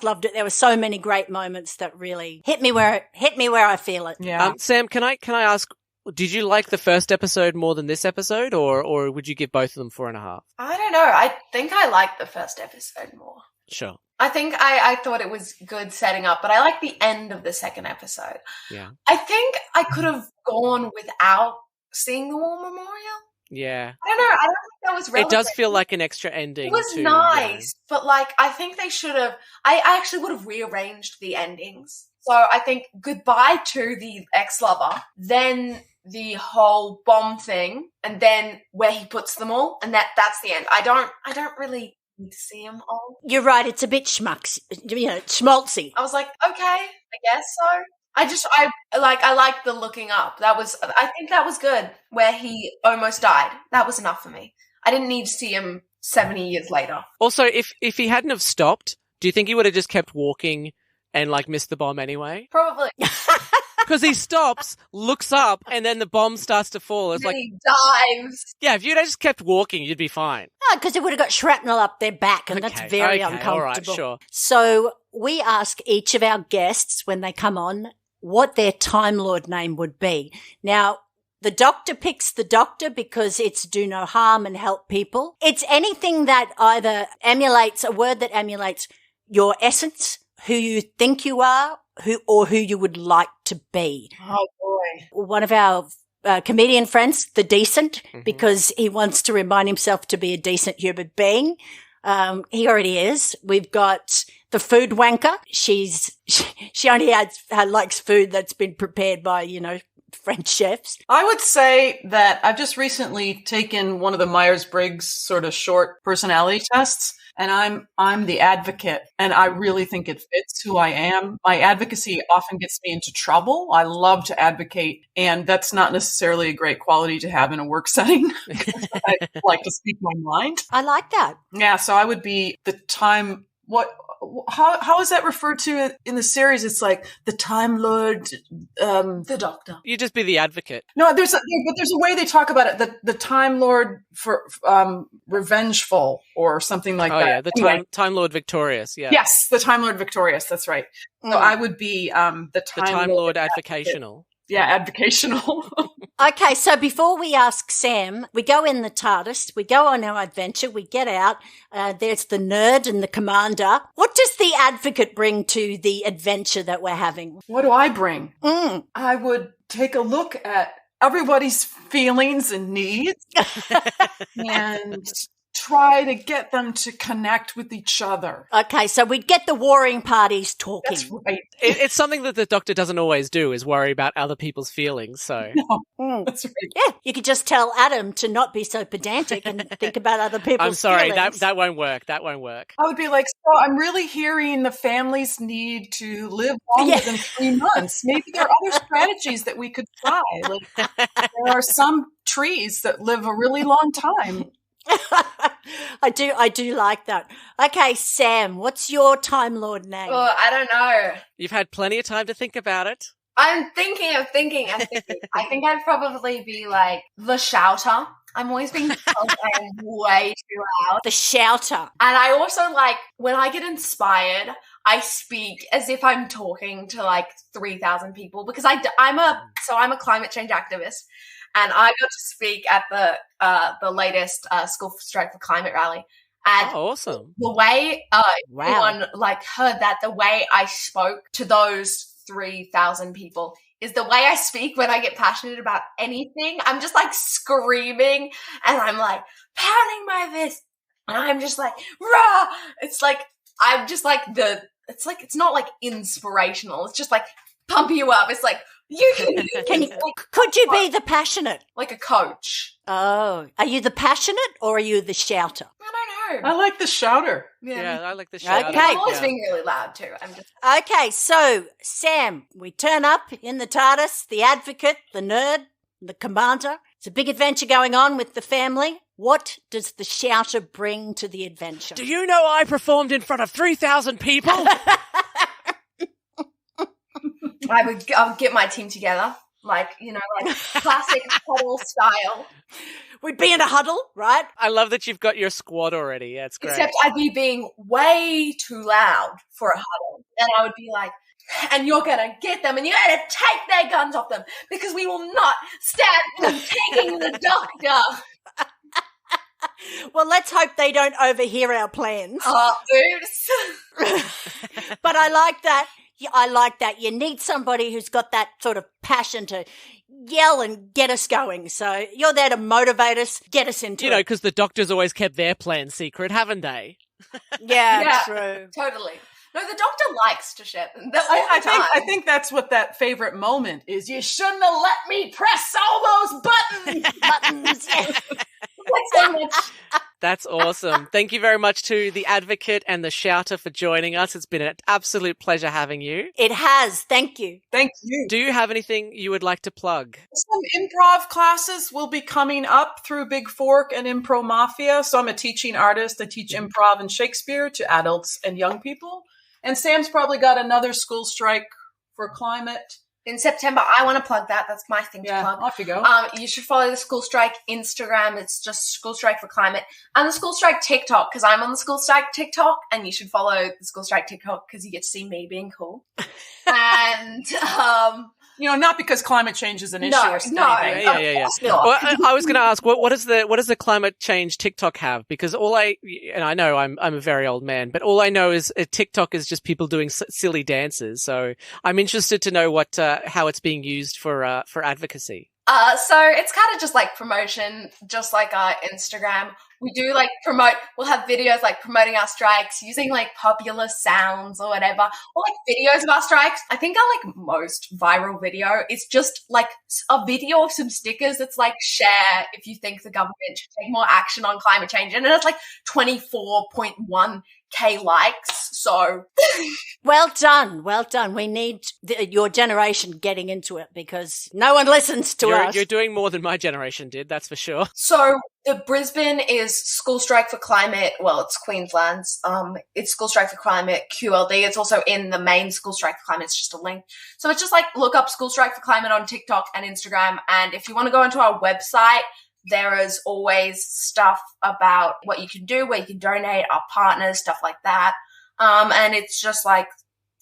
loved it. There were so many great moments that really hit me where I feel it. Yeah. Sam, can I ask, did you like the first episode more than this episode, or would you give both of them 4.5? I don't know. I think I liked the first episode more. Sure. I think I thought it was good setting up, but I like the end of the second episode. Yeah. I think I could have gone without seeing the War Memorial. Yeah. I don't know. I don't think that was relevant. It does feel like an extra ending. It was nice, but like I think they should have. I actually would have rearranged the endings. So I think goodbye to the ex-lover, then the whole bomb thing, and then where he puts them all, and that's the end. I don't really need to see them all. You're right. It's a bit schmaltzy. I was like, okay, I guess so. I like the looking up. I think that was good, where he almost died. That was enough for me. I didn't need to see him 70 years later. Also, if he hadn't have stopped, do you think he would have just kept walking and like missed the bomb anyway? Probably. Because he stops, looks up, and then the bomb starts to fall. It's then like he dives. Yeah, if you'd have just kept walking, you'd be fine. No, because it would have got shrapnel up their back, and that's very uncomfortable. All right, sure. So we ask each of our guests when they come on what their Time Lord name would be. Now, the Doctor picks the Doctor because it's do no harm and help people. It's anything that either emulates a word that emulates your essence, who you think you are, who you would like to be. Oh boy. One of our comedian friends, the Decent, because he wants to remind himself to be a decent human being. He already is. We've got the Food Wanker. She only likes food that's been prepared by, French chefs. I would say that I've just recently taken one of the Myers-Briggs sort of short personality tests, and I'm the advocate, and I really think it fits who I am. My advocacy often gets me into trouble. I love to advocate, and that's not necessarily a great quality to have in a work setting. I like to speak my mind. I like that. Yeah, so I would be the time. How is that referred to in the series? It's like the Time Lord, the Doctor. You just be the advocate. No, there's a way they talk about it. The Time Lord for revengeful or something like that. Oh yeah, the Time Lord victorious. Yeah. Yes, the Time Lord victorious. That's right. So I would be the Time Lord advocational. Yeah, advocational. Okay, so before we ask Sam, we go in the TARDIS, we go on our adventure, we get out, there's the nerd and the commander. What does the advocate bring to the adventure that we're having? What do I bring? I would take a look at everybody's feelings and needs and try to get them to connect with each other. Okay, so we'd get the warring parties talking. That's right. It's something that the Doctor doesn't always do, is worry about other people's feelings. So that's right. Yeah, you could just tell Adam to not be so pedantic and think about other people's feelings. I'm sorry, that won't work. That won't work. I would be like, so I'm really hearing the families need to live longer than 3 months. Maybe there are other strategies that we could try. Like, there are some trees that live a really long time. I do like that. Okay, Sam, what's your Time Lord name? Oh, I don't know. You've had plenty of time to think about it. I'm thinking. I think I'd probably be like the Shouter. I'm always being told I am way too loud. The shouter. And I also like, when I get inspired, I speak as if I'm talking to like 3,000 people because I'm a climate change activist, and I got to speak at the latest School Strike for Climate rally. And awesome. The way everyone like heard that, the way I spoke to those 3,000 people is the way I speak when I get passionate about anything. I'm just like screaming and I'm like pounding my fist and I'm just like, rah! It's like, I'm just like it's not like inspirational. It's just like pump you up. It's like, you can do this. Could you be the passionate? Like a coach. Oh. Are you the passionate or are you the shouter? I don't know. I like the shouter. Yeah, I like the shouter. Okay. I'm always being really loud too. Okay, so Sam, we turn up in the TARDIS, the advocate, the nerd, the commander. It's a big adventure going on with the family. What does the shouter bring to the adventure? Do you know I performed in front of 3,000 people? I would get my team together, like, you know, like classic huddle style. We'd be in a huddle, right? I love that you've got your squad already. Yeah, it's great. Except I'd be being way too loud for a huddle. And I would be like, and you're going to get them and you're going to take their guns off them because we will not stand them taking the doctor. Well, let's hope they don't overhear our plans. Oh, oops. But I like that. Yeah, I like that. You need somebody who's got that sort of passion to yell and get us going. So you're there to motivate us, get us into it. You know, because the doctors always kept their plan secret, haven't they? Yeah, true. Totally. No, the doctor likes to share them. I think that's what that favorite moment is. You shouldn't have let me press all those buttons. Yeah. So much. That's awesome. Thank you very much to the advocate and the shouter for joining us. It's been an absolute pleasure having you. It has. Thank you. Thank you. Do you have anything you would like to plug? Some improv classes will be coming up through Big Fork and Impro Mafia. So I'm a teaching artist. I teach improv and Shakespeare to adults and young people. And Sam's probably got another school strike for climate. In September, I want to plug that. That's my thing to plug. Off you go. You should follow the School Strike Instagram. It's just School Strike for Climate. And the School Strike TikTok, because I'm on the School Strike TikTok. And you should follow the School Strike TikTok because you get to see me being cool. And, you know, not because climate change is an issue or something. Yeah. Well, I was going to ask, what does the climate change TikTok have? Because and I know I'm a very old man, but all I know is TikTok is just people doing silly dances. So I'm interested to know how it's being used for advocacy. So it's kind of just like promotion, just like our Instagram. We do like we'll have videos like promoting our strikes using like popular sounds or whatever, or like videos of our strikes. I think our like most viral video is just like a video of some stickers that's like, share if you think the government should take more action on climate change. And it's like 24.1K likes. So well done. We need your generation getting into it because no one listens to us. You're doing more than my generation did, that's for sure. So the Brisbane is School Strike for Climate. Well, it's Queensland's. It's School Strike for Climate QLD. It's also in the main School Strike for Climate. It's just a link. So it's just like look up School Strike for Climate on TikTok and Instagram. And if you want to go into our website, there is always stuff about what you can do, where you can donate, our partners, stuff like that. And it's just like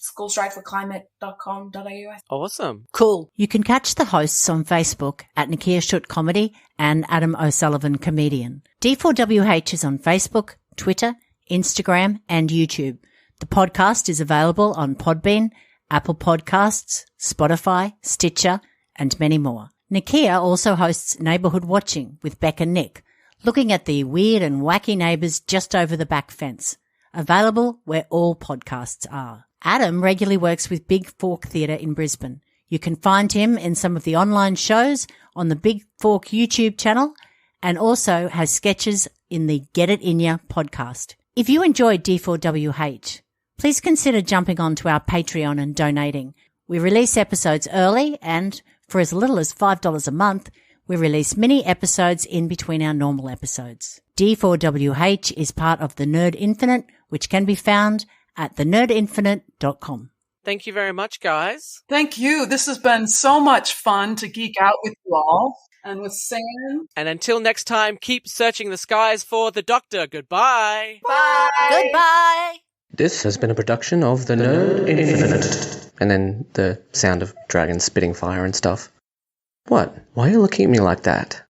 schoolstrikeforclimate.com.au. Awesome. Cool. You can catch the hosts on Facebook at Nicchia Schutt Comedy and Adam O'Sullivan Comedian. D4WH is on Facebook, Twitter, Instagram, and YouTube. The podcast is available on Podbean, Apple Podcasts, Spotify, Stitcher, and many more. Nicchia also hosts Neighbourhood Watching with Beck and Nick, looking at the weird and wacky neighbours just over the back fence. Available where all podcasts are. Adam regularly works with Big Fork Theatre in Brisbane. You can find him in some of the online shows on the Big Fork YouTube channel and also has sketches in the Get It In Ya podcast. If you enjoyed D4WH, please consider jumping onto our Patreon and donating. We release episodes early and for as little as $5 a month, we release mini episodes in between our normal episodes. D4WH is part of the Nerd Infinite, which can be found at thenerdinfinite.com. Thank you very much, guys. Thank you. This has been so much fun to geek out with you all. And with Sam. And until next time, keep searching the skies for the Doctor. Goodbye. Bye. Goodbye. This has been a production of the Nerd Infinite. And then the sound of dragons spitting fire and stuff. What? Why are you looking at me like that?